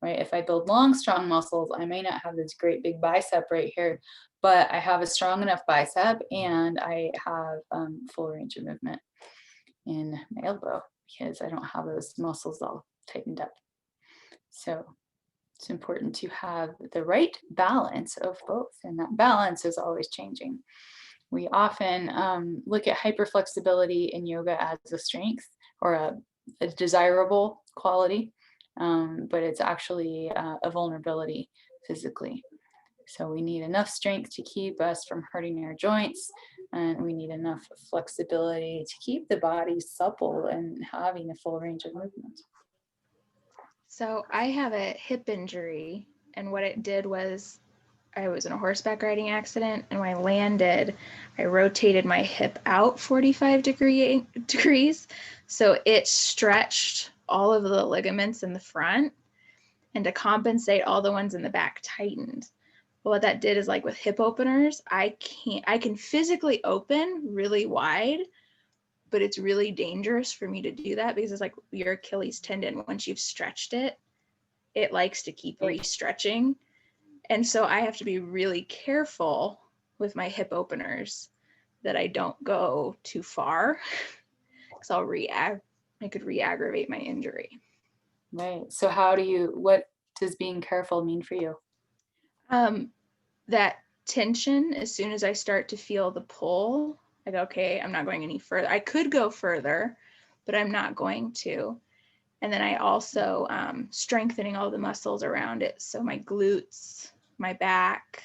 right? If I build long, strong muscles, I may not have this great big bicep right here, but I have a strong enough bicep and I have full range of movement in my elbow because I don't have those muscles all tightened up. So it's important to have the right balance of both, and that balance is always changing. We often look at hyperflexibility in yoga as a strength or a desirable quality, but it's actually a vulnerability physically. So we need enough strength to keep us from hurting our joints, and we need enough flexibility to keep the body supple and having a full range of movement. So I have a hip injury, and what it did was I was in a horseback riding accident, and when I landed, I rotated my hip out 45 degrees. So it stretched all of the ligaments in the front, and to compensate, all the ones in the back tightened. But what that did is, like with hip openers, I can physically open really wide, but it's really dangerous for me to do that because it's like your Achilles tendon, once you've stretched it, it likes to keep re-stretching. And so I have to be really careful with my hip openers that I don't go too far because I could re-aggravate my injury. Right. So what does being careful mean for you? That tension, as soon as I start to feel the pull, I go, okay, I'm not going any further. I could go further, but I'm not going to. And then I also strengthening all the muscles around it. So my glutes, my back,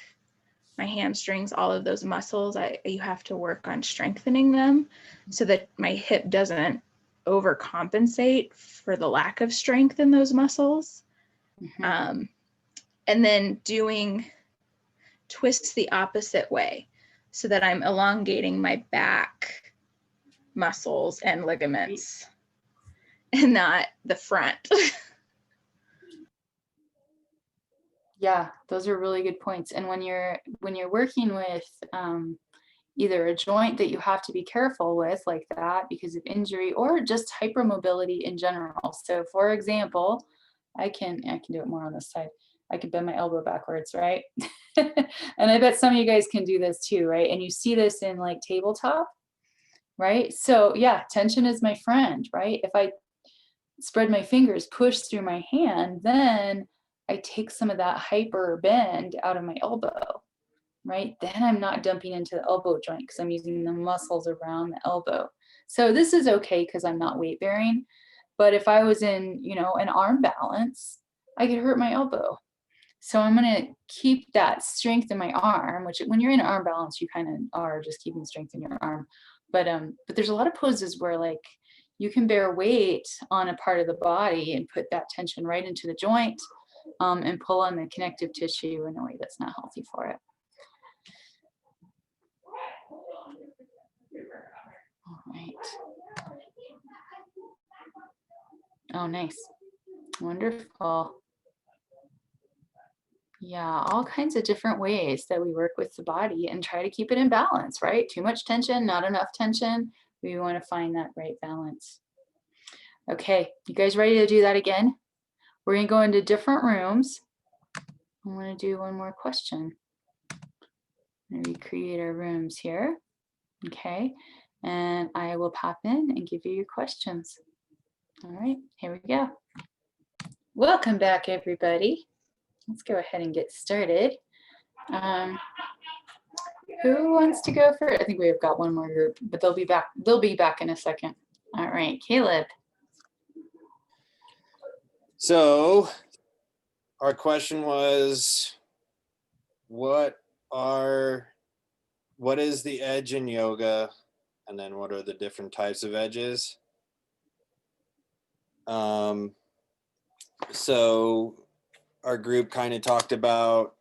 my hamstrings, all of those muscles, you have to work on strengthening them so that my hip doesn't overcompensate for the lack of strength in those muscles. Mm-hmm. And then doing twists the opposite way so that I'm elongating my back muscles and ligaments and not the front. Yeah, those are really good points. And when you're working with either a joint that you have to be careful with like that because of injury or just hypermobility in general. So for example, I can do it more on this side. I can bend my elbow backwards, right? And I bet some of you guys can do this too, right? And you see this in like tabletop, right? So yeah, tension is my friend, right? If I spread my fingers, push through my hand, then I take some of that hyper bend out of my elbow, right? Then I'm not dumping into the elbow joint because I'm using the muscles around the elbow. So this is okay because I'm not weight bearing. But if I was in, an arm balance, I could hurt my elbow. So I'm going to keep that strength in my arm, which when you're in arm balance, you kind of are just keeping strength in your arm. But there's a lot of poses where like you can bear weight on a part of the body and put that tension right into the joint and pull on the connective tissue in a way that's not healthy for it. All right. Oh, nice. Wonderful. Yeah, all kinds of different ways that we work with the body and try to keep it in balance, right? Too much tension, not enough tension. We want to find that right balance. Okay, you guys ready to do that again? We're going to go into different rooms. I'm going to do one more question. Maybe create our rooms here. Okay, and I will pop in and give you your questions. All right, here we go. Welcome back, everybody. Let's go ahead and get started. Who wants to go first? I think we've got one more group, but they'll be back. They'll be back in a second. All right, Caleb. So our question was, what is the edge in yoga? And then what are the different types of edges? So our group kind of talked about,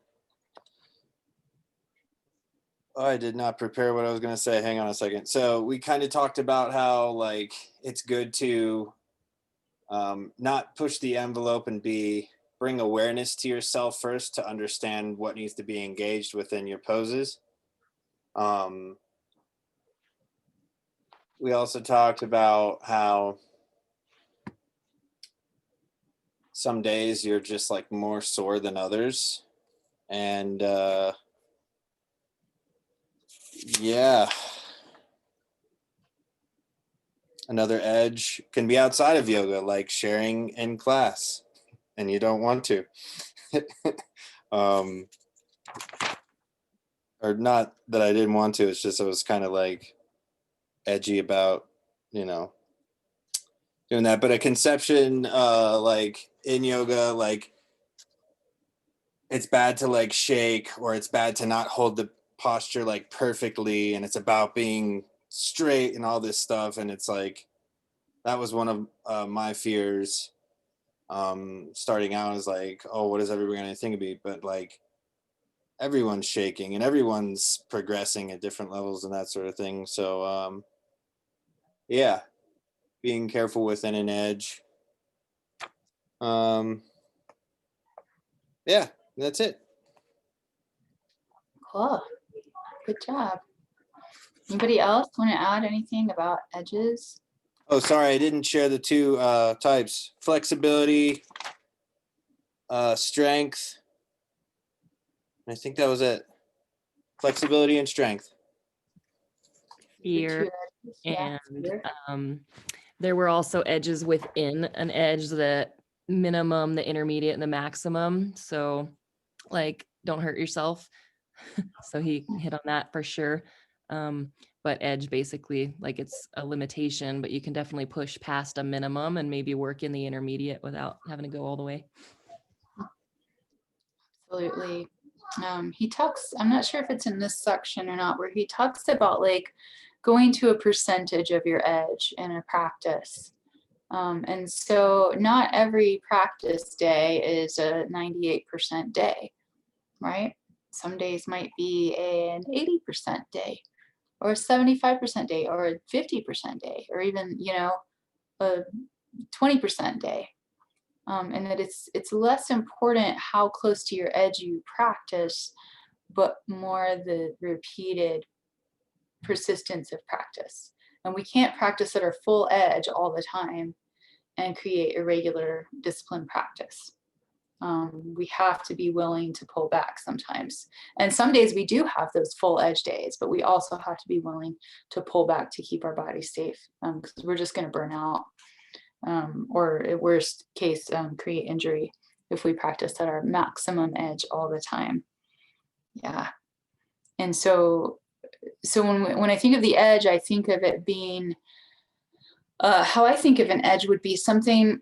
I did not prepare what I was going to say. Hang on a second. So we kind of talked about how like it's good to not push the envelope and bring awareness to yourself first to understand what needs to be engaged within your poses. We also talked about how some days you're just like more sore than others. And yeah. Another edge can be outside of yoga, like sharing in class, and you don't want to. Or not that I didn't want to, it's just I was kind of like edgy about, doing that. But a conception like in yoga, like it's bad to like shake, or it's bad to not hold the posture like perfectly, and it's about being straight and all this stuff. And it's like, that was one of my fears starting out, is like, oh, what is everyone going to think of me? But like, everyone's shaking and everyone's progressing at different levels and that sort of thing. So yeah, being careful within an edge. Yeah, that's it. Cool. Good job. Anybody else want to add anything about edges? Oh, sorry, I didn't share the two types. Flexibility strength. I think that was it. Flexibility and strength. Fear. Yeah, And fear. there were also edges within an edge, the minimum, the intermediate, and the maximum. So like, don't hurt yourself. So he hit on that for sure. But edge basically, like, it's a limitation, but you can definitely push past a minimum and maybe work in the intermediate without having to go all the way. Absolutely. He talks, I'm not sure if it's in this section or not, where he talks about like going to a percentage of your edge in a practice. And so not every practice day is a 98% day, right? Some days might be an 80% day, or a 75% day, or a 50% day, or even, you know, a 20% day. And that it's less important how close to your edge you practice, but more the repeated persistence of practice. And we can't practice at our full edge all the time and create irregular discipline practice. We have to be willing to pull back sometimes. And some days we do have those full edge days, but we also have to be willing to pull back to keep our body safe, because we're just going to burn out. Or at worst case, create injury if we practice at our maximum edge all the time. Yeah. And so when I think of the edge, I think of it being, how I think of an edge would be something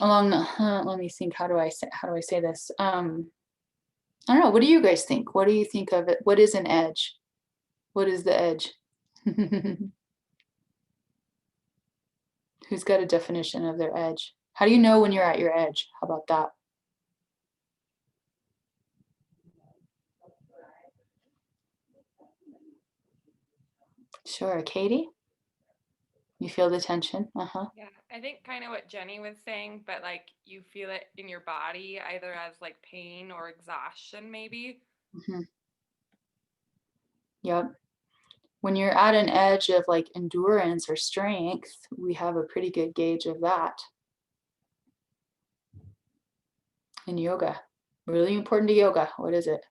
along the, let me think, how do I say this? I don't know. What do you guys think? What do you think of it? What is an edge? What is the edge? Who's got a definition of their edge? How do you know when you're at your edge? How about that? Sure, Katie? You feel the tension? Uh-huh. Yeah, I think kind of what Jenny was saying, but like you feel it in your body either as like pain or exhaustion, maybe. Mm-hmm. Yep. When you're at an edge of like endurance or strength, we have a pretty good gauge of that in yoga. Really important to yoga. What is it?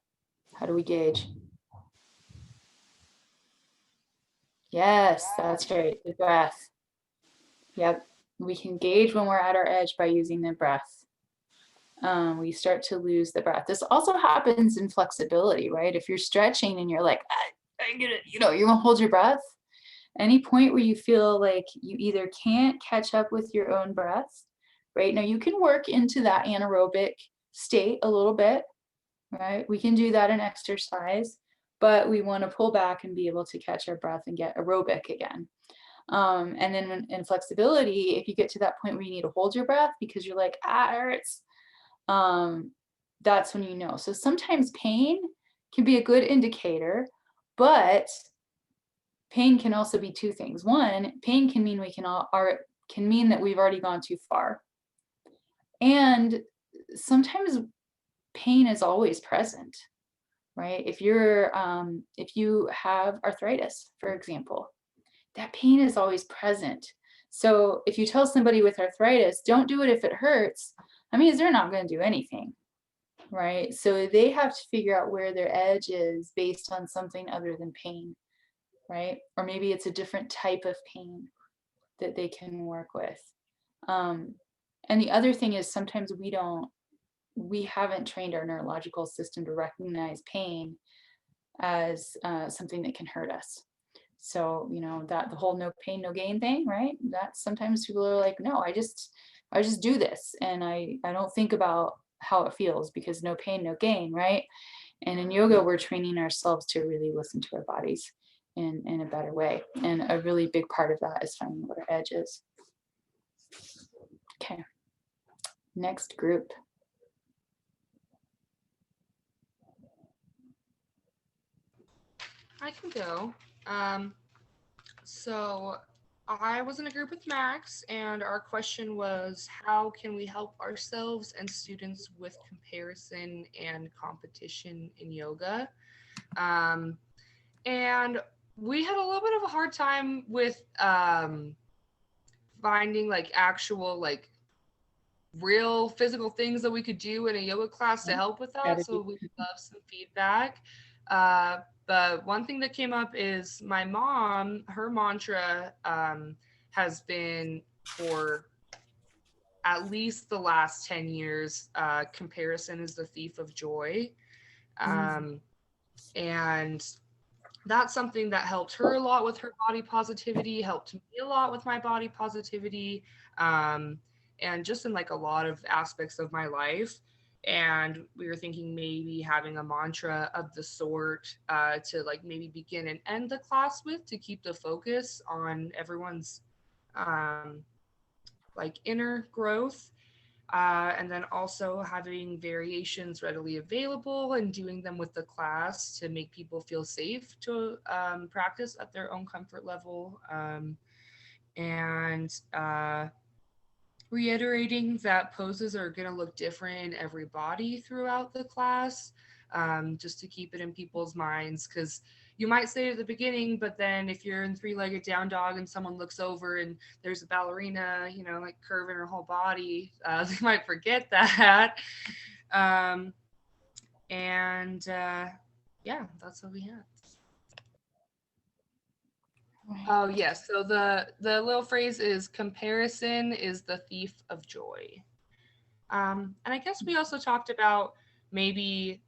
How do we gauge? Yes, that's right. The breath. Yep. We can gauge when we're at our edge by using the breath. We start to lose the breath. This also happens in flexibility, right? If you're stretching and you're like, I get it, you know, you're gonna hold your breath. Any point where you feel like you either can't catch up with your own breath, right? Now you can work into that anaerobic state a little bit, right? We can do that in exercise, but we want to pull back and be able to catch our breath and get aerobic again. And then in flexibility, if you get to that point where you need to hold your breath because you're like, it hurts, that's when you know. So sometimes pain can be a good indicator, but pain can also be two things. One, pain can mean can mean that we've already gone too far. And sometimes pain is always present, right? If you have arthritis, for example, that pain is always present. So if you tell somebody with arthritis, don't do it if it hurts, that means they're not going to do anything, right? So they have to figure out where their edge is based on something other than pain, right? Or maybe it's a different type of pain that they can work with. And the other thing is sometimes we haven't trained our neurological system to recognize pain as something that can hurt us. So, you know, that the whole no pain, no gain thing, right? That sometimes people are like, no, I just do this. And I don't think about how it feels because no pain, no gain, right? And in yoga, we're training ourselves to really listen to our bodies in a better way. And a really big part of that is finding what our edge is. Okay, next group. I can go. So I was in a group with Max, and our question was, how can we help ourselves and students with comparison and competition in yoga? And we had a little bit of a hard time with finding like actual like real physical things that we could do in a yoga class to help with that. So we would love some feedback. But one thing that came up is my mom, her mantra has been for at least the last 10 years, comparison is the thief of joy. And that's something that helped her a lot with her body positivity, helped me a lot with my body positivity, and just in like a lot of aspects of my life. And we were thinking maybe having a mantra of the sort to like maybe begin and end the class with, to keep the focus on everyone's like inner growth. And then also having variations readily available and doing them with the class to make people feel safe to practice at their own comfort level. And reiterating that poses are going to look different in every body throughout the class, just to keep it in people's minds, because you might say it at the beginning, but then if you're in three-legged down dog and someone looks over and there's a ballerina, you know, like curving her whole body, they might forget that. Yeah, that's what we had. Oh yes, so the little phrase is comparison is the thief of joy. And I guess we also talked about maybe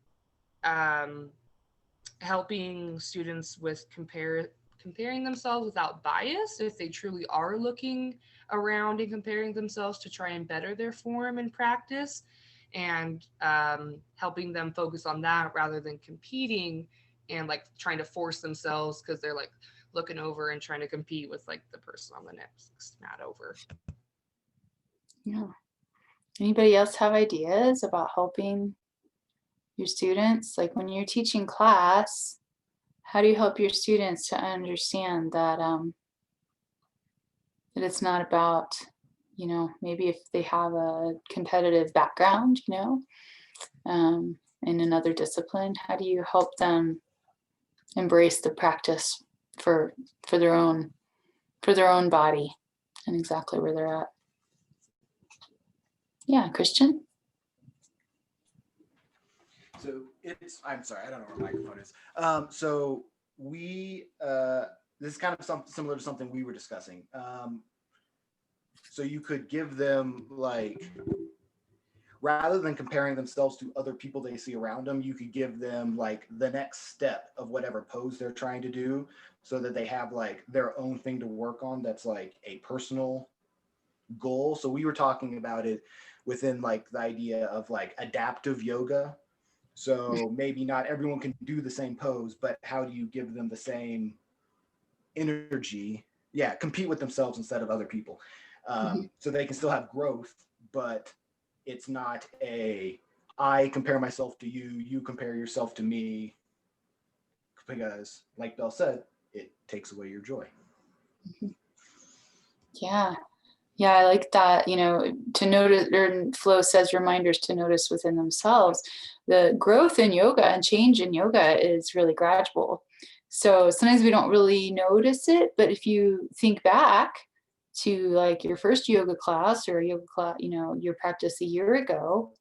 helping students with comparing themselves without bias, if they truly are looking around and comparing themselves to try and better their form and practice, and helping them focus on that rather than competing and like trying to force themselves because they're like looking over and trying to compete with like the person on the next mat over. Yeah. Anybody else have ideas about helping your students? Like when you're teaching class, how do you help your students to understand that that it's not about, you know, maybe if they have a competitive background, you know, in another discipline, how do you help them embrace the practice for their own body and exactly where they're at? Yeah, Christian. So I'm sorry, I don't know where my microphone is. So we, this is kind of similar to something we were discussing. So you could give them like, rather than comparing themselves to other people they see around them, you could give them like the next step of whatever pose they're trying to do, so that they have like their own thing to work on that's like a personal goal. So we were talking about it within like the idea of like adaptive yoga. So maybe not everyone can do the same pose, but how do you give them the same energy? Yeah, compete with themselves instead of other people. So they can still have growth, but it's not I compare myself to you, you compare yourself to me, because like Belle said, it takes away your joy. Yeah, I like that, you know, to notice, or Flo says reminders to notice within themselves. The growth in yoga and change in yoga is really gradual. So sometimes we don't really notice it, but if you think back to like your first yoga class or yoga class, you know, your practice a year ago,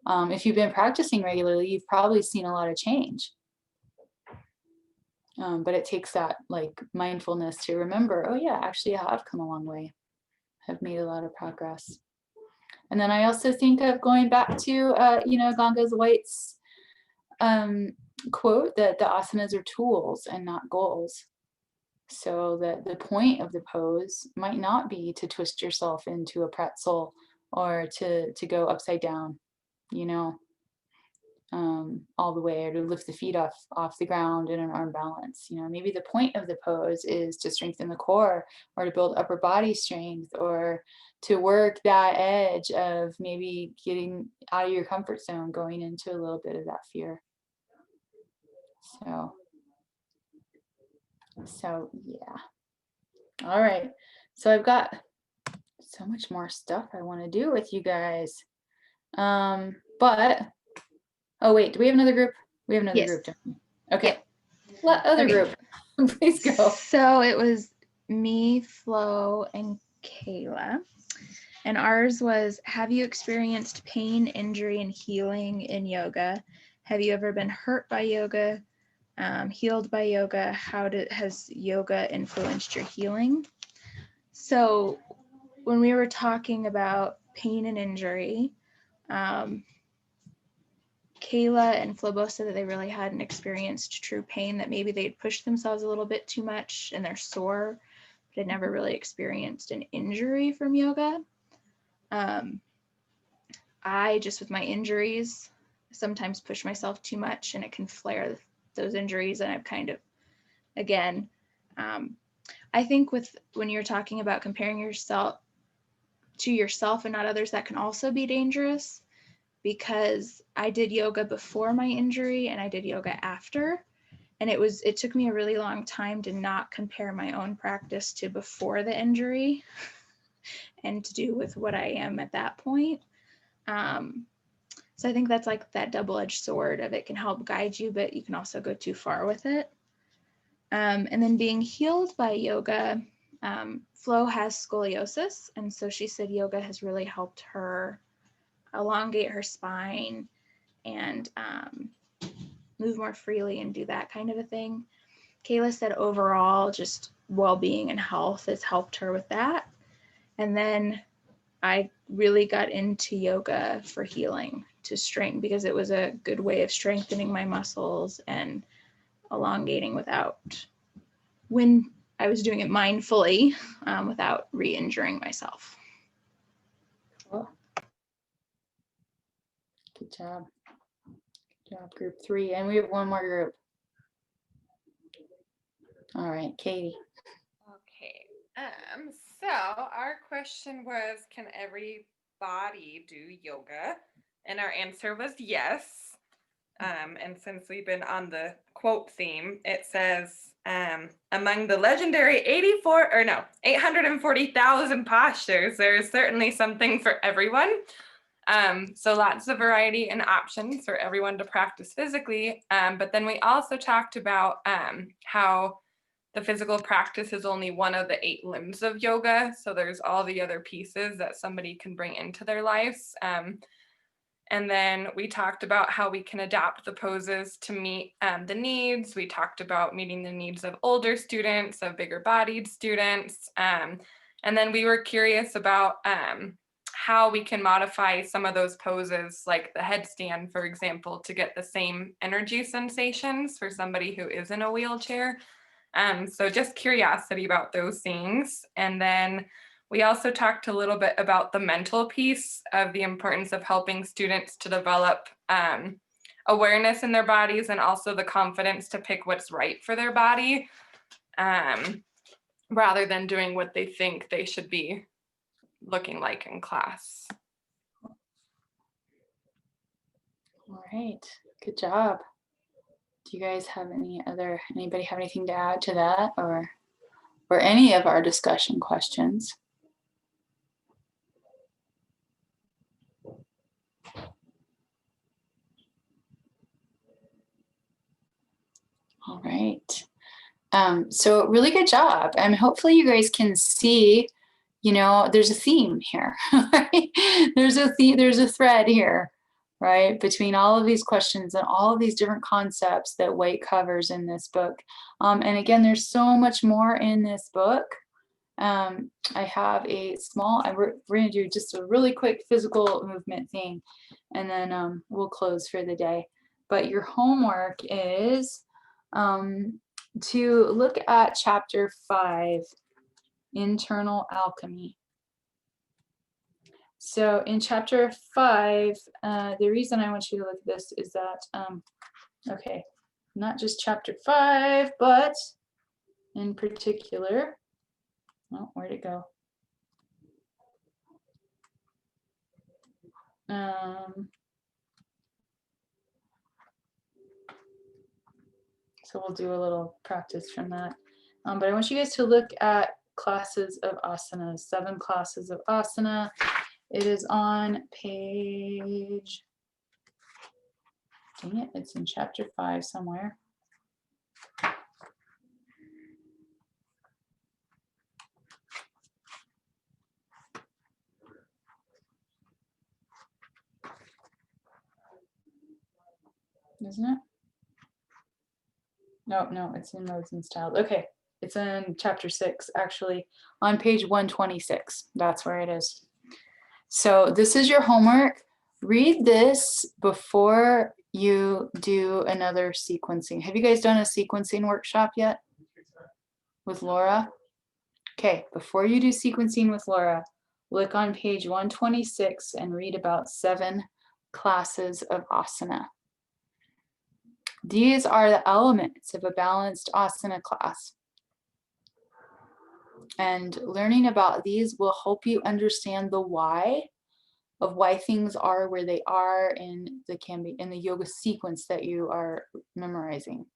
if you've been practicing regularly, you've probably seen a lot of change. But it takes that like mindfulness to remember, oh yeah, actually I have come a long way. Have made a lot of progress. And then I also think of going back to, you know, Ganga's White's quote that the asanas are tools and not goals. So that the point of the pose might not be to twist yourself into a pretzel or to go upside down, you know, all the way, or to lift the feet off the ground in an arm balance. You know, maybe the point of the pose is to strengthen the core, or to build upper body strength, or to work that edge of maybe getting out of your comfort zone, going into a little bit of that fear. So yeah. All right. So I've got so much more stuff I want to do with you guys. But oh wait, do we have another group? We have another Yes. group, don't we? Okay. Other group. Please go. So it was me, Flo, and Kayla. And ours was, have you experienced pain, injury, and healing in yoga? Have you ever been hurt by yoga, healed by yoga? Has yoga influenced your healing? So when we were talking about pain and injury, Kayla and Flobo said that they really hadn't experienced true pain, that maybe they'd pushed themselves a little bit too much and they're sore, but had never really experienced an injury from yoga. I just, with my injuries, sometimes push myself too much and it can flare those injuries. And I've kind of, again, I think when you're talking about comparing yourself to yourself and not others, that can also be dangerous, because I did yoga before my injury and I did yoga after. And it took me a really long time to not compare my own practice to before the injury and to do with what I am at that point. So I think that's like that double-edged sword of, it can help guide you, but you can also go too far with it. And then being healed by yoga, Flo has scoliosis. And so she said yoga has really helped her elongate her spine and move more freely and do that kind of a thing. Kayla said overall, just well-being and health has helped her with that. And then I really got into yoga for healing, to strengthen, because it was a good way of strengthening my muscles and elongating when I was doing it mindfully, without re-injuring myself. Cool. Good job. Good job, group 3. And we have one more group. All right, Katie. Okay. So our question was, can everybody do yoga? And our answer was yes. And since we've been on the quote theme, it says, among the legendary 840,000 postures, there is certainly something for everyone. So lots of variety and options for everyone to practice physically. But then we also talked about how the physical practice is only one of the 8 limbs of yoga. So there's all the other pieces that somebody can bring into their lives. And then we talked about how we can adapt the poses to meet the needs. We talked about meeting the needs of older students, of bigger bodied students. And then we were curious about how we can modify some of those poses, like the headstand, for example, to get the same energy sensations for somebody who is in a wheelchair. So just curiosity about those things. And then we also talked a little bit about the mental piece of the importance of helping students to develop awareness in their bodies, and also the confidence to pick what's right for their body, rather than doing what they think they should be looking like in class. All right, good job. Do you guys have anybody have anything to add to that, or any of our discussion questions? All right. So really good job. And hopefully you guys can see, there's a theme here, right? There's a thread here, right? Between all of these questions and all of these different concepts that White covers in this book. And again, there's so much more in this book. I have we're going to do just a really quick physical movement thing, and then we'll close for the day. But your homework is to look at chapter 5, Internal Alchemy. So in chapter 5, the reason I want you to look at this is that, okay, not just chapter 5, but in particular, oh, where'd it go? So we'll do a little practice from that. But I want you guys to look at classes of asana, 7 classes of asana. It is on page, dang it, it's in chapter 5 somewhere. isn't it? No, it's in Modes and Styles. Okay, it's in chapter 6, actually, on page 126. That's where it is. So this is your homework. Read this before you do another sequencing. Have you guys done a sequencing workshop yet with Laura? Okay, before you do sequencing with Laura, look on page 126 and read about 7 classes of asana. These are the elements of a balanced asana class. And learning about these will help you understand the why of why things are where they are in the yoga sequence that you are memorizing.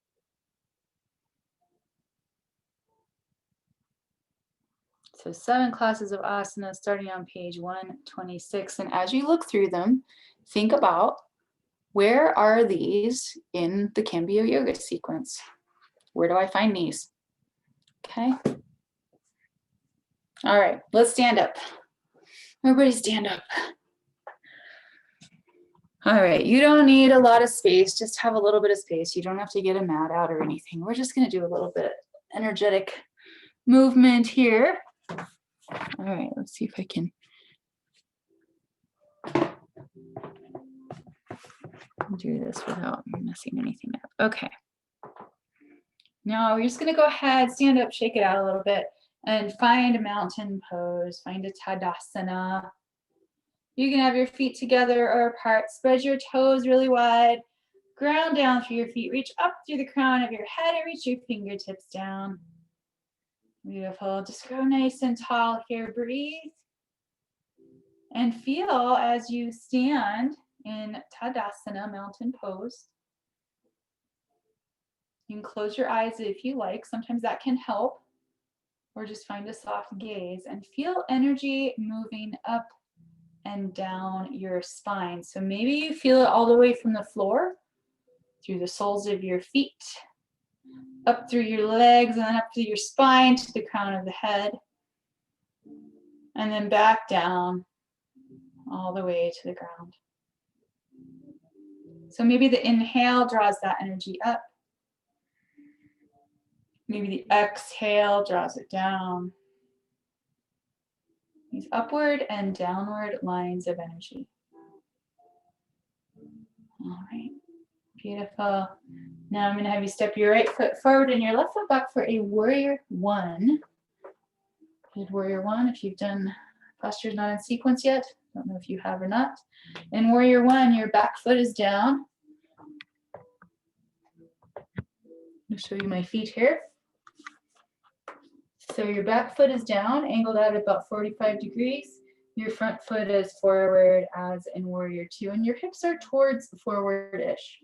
So 7 classes of asana starting on page 126. And as you look through them, think about, where are these in the Cambio yoga sequence? Where do I find these? Okay. All right, let's stand up. Everybody stand up. All right, you don't need a lot of space, just have a little bit of space. You don't have to get a mat out or anything. We're just gonna do a little bit energetic movement here. All right, let's see if I can do this without messing anything up. Okay. Now we're just gonna go ahead, stand up, shake it out a little bit, and find a mountain pose, find a Tadasana. You can have your feet together or apart, spread your toes really wide, ground down through your feet, reach up through the crown of your head and reach your fingertips down. Beautiful, just go nice and tall here, breathe. And feel as you stand in Tadasana, mountain pose. You can close your eyes if you like, sometimes that can help. Or just find a soft gaze and feel energy moving up and down your spine. So maybe you feel it all the way from the floor, through the soles of your feet, up through your legs, and then up through your spine to the crown of the head. And then back down all the way to the ground. So maybe the inhale draws that energy up. Maybe the exhale draws it down. These upward and downward lines of energy. All right, beautiful. Now I'm going to have you step your right foot forward and your left foot back for a warrior 1. Good warrior 1, if you've done postures not in sequence yet. Don't know if you have or not. In warrior 1, your back foot is down. I'll show you my feet here. So your back foot is down, angled out at about 45 degrees. Your front foot is forward as in warrior 2, and your hips are towards forward-ish.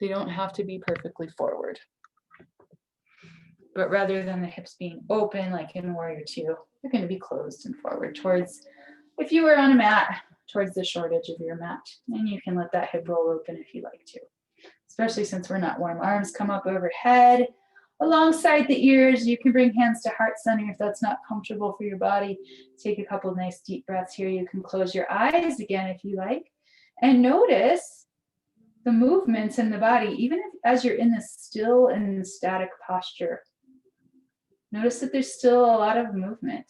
They don't have to be perfectly forward. But rather than the hips being open like in warrior 2, they're going to be closed and forward towards, if you were on a mat, towards the short edge of your mat. And you can let that hip roll open if you like to. Especially since we're not warm. Arms come up overhead. Alongside the ears, you can bring hands to heart center if that's not comfortable for your body. Take a couple of nice deep breaths here. You can close your eyes again if you like. And notice the movements in the body, even as you're in this still and static posture. Notice that there's still a lot of movement.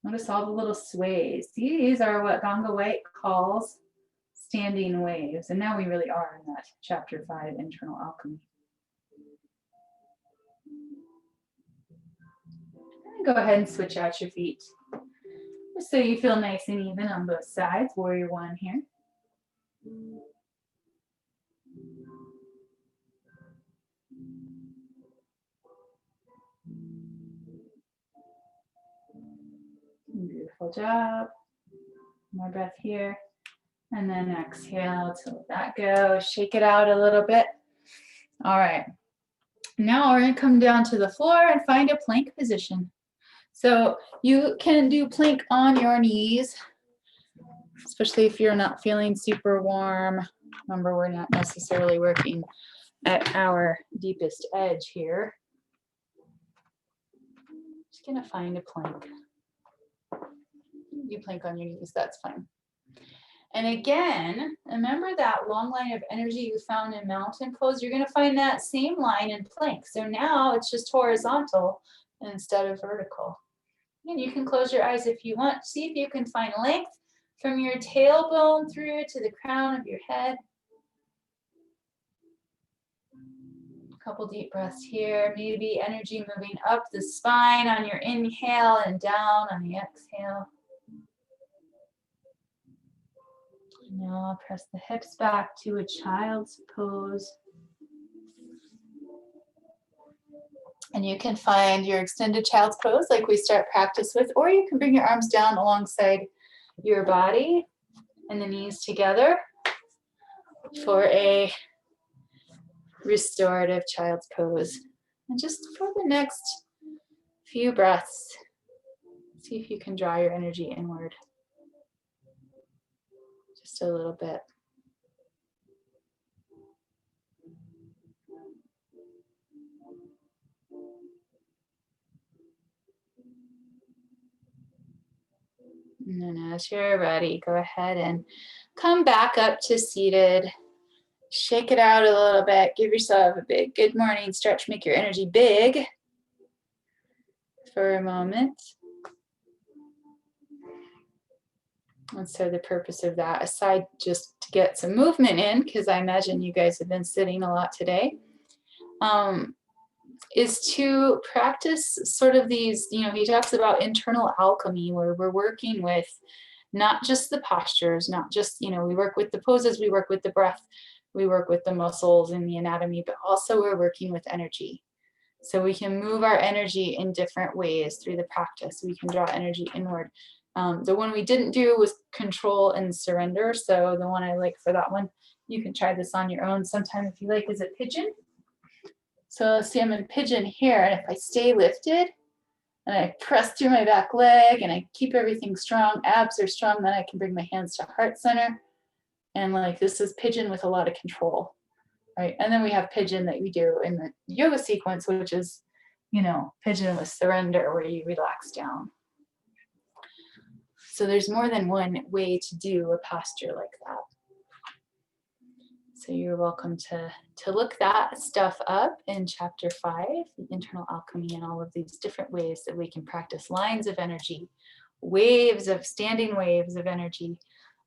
Notice all the little sways. These are what Ganga White calls standing waves. And now we really are in that chapter 5, internal alchemy. Go ahead and switch out your feet, just so you feel nice and even on both sides. Warrior 1 here. Beautiful job. More breath here. And then exhale to let that go. Shake it out a little bit. All right. Now we're going to come down to the floor and find a plank position. So you can do plank on your knees, especially if you're not feeling super warm. Remember, we're not necessarily working at our deepest edge here. Just gonna find a plank. You plank on your knees, that's fine. And again, remember that long line of energy you found in mountain pose? You're going to find that same line in plank. So now it's just horizontal instead of vertical. And you can close your eyes if you want. See if you can find length from your tailbone through to the crown of your head. A couple deep breaths here. Maybe energy moving up the spine on your inhale and down on the exhale. Now press the hips back to a child's pose. And you can find your extended child's pose like we start practice with, or you can bring your arms down alongside your body and the knees together for a restorative child's pose. And just for the next few breaths, see if you can draw your energy inward. Just a little bit. And then as you're ready, go ahead and come back up to seated. Shake it out a little bit. Give yourself a big good morning stretch. Make your energy big for a moment. And so the purpose of that, aside just to get some movement in, because I imagine you guys have been sitting a lot today, is to practice sort of these, he talks about internal alchemy, where we're working with not just the postures, not just, we work with the poses, we work with the breath, we work with the muscles and the anatomy, but also we're working with energy. So we can move our energy in different ways through the practice. We can draw energy inward. The one we didn't do was control and surrender. So the one I like for that one, you can try this on your own sometime if you like, is a pigeon. So let's see, I'm in pigeon here. And if I stay lifted and I press through my back leg and I keep everything strong, abs are strong, then I can bring my hands to heart center. And like this is pigeon with a lot of control, right? And then we have pigeon that we do in the yoga sequence, which is, pigeon with surrender, where you relax down. So there's more than one way to do a posture like that. So you're welcome to look that stuff up in chapter 5, the internal alchemy, and all of these different ways that we can practice lines of energy, standing waves of energy,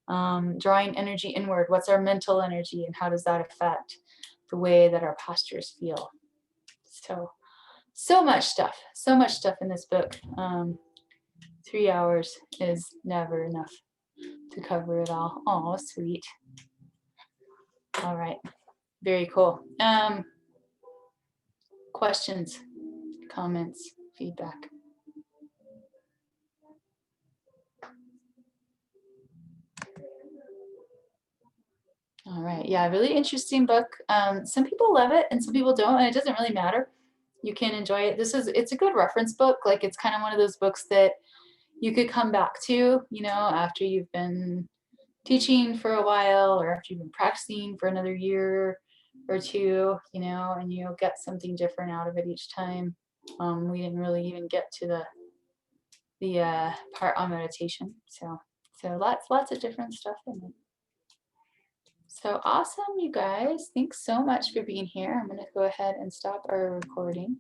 drawing energy inward. What's our mental energy and how does that affect the way that our postures feel? So much stuff in this book. 3 hours is never enough to cover it all. Oh, sweet. All right, very cool. Questions, comments, feedback? All right, yeah, really interesting book. Some people love it and some people don't, and it doesn't really matter. You can enjoy it. It's a good reference book. Like it's kind of one of those books that you could come back to, after you've been teaching for a while or after you've been practicing for another year or two, and you'll get something different out of it each time. We didn't really even get to the part on meditation. So lots of different stuff in it. So awesome, you guys. Thanks so much for being here. I'm going to go ahead and stop our recording.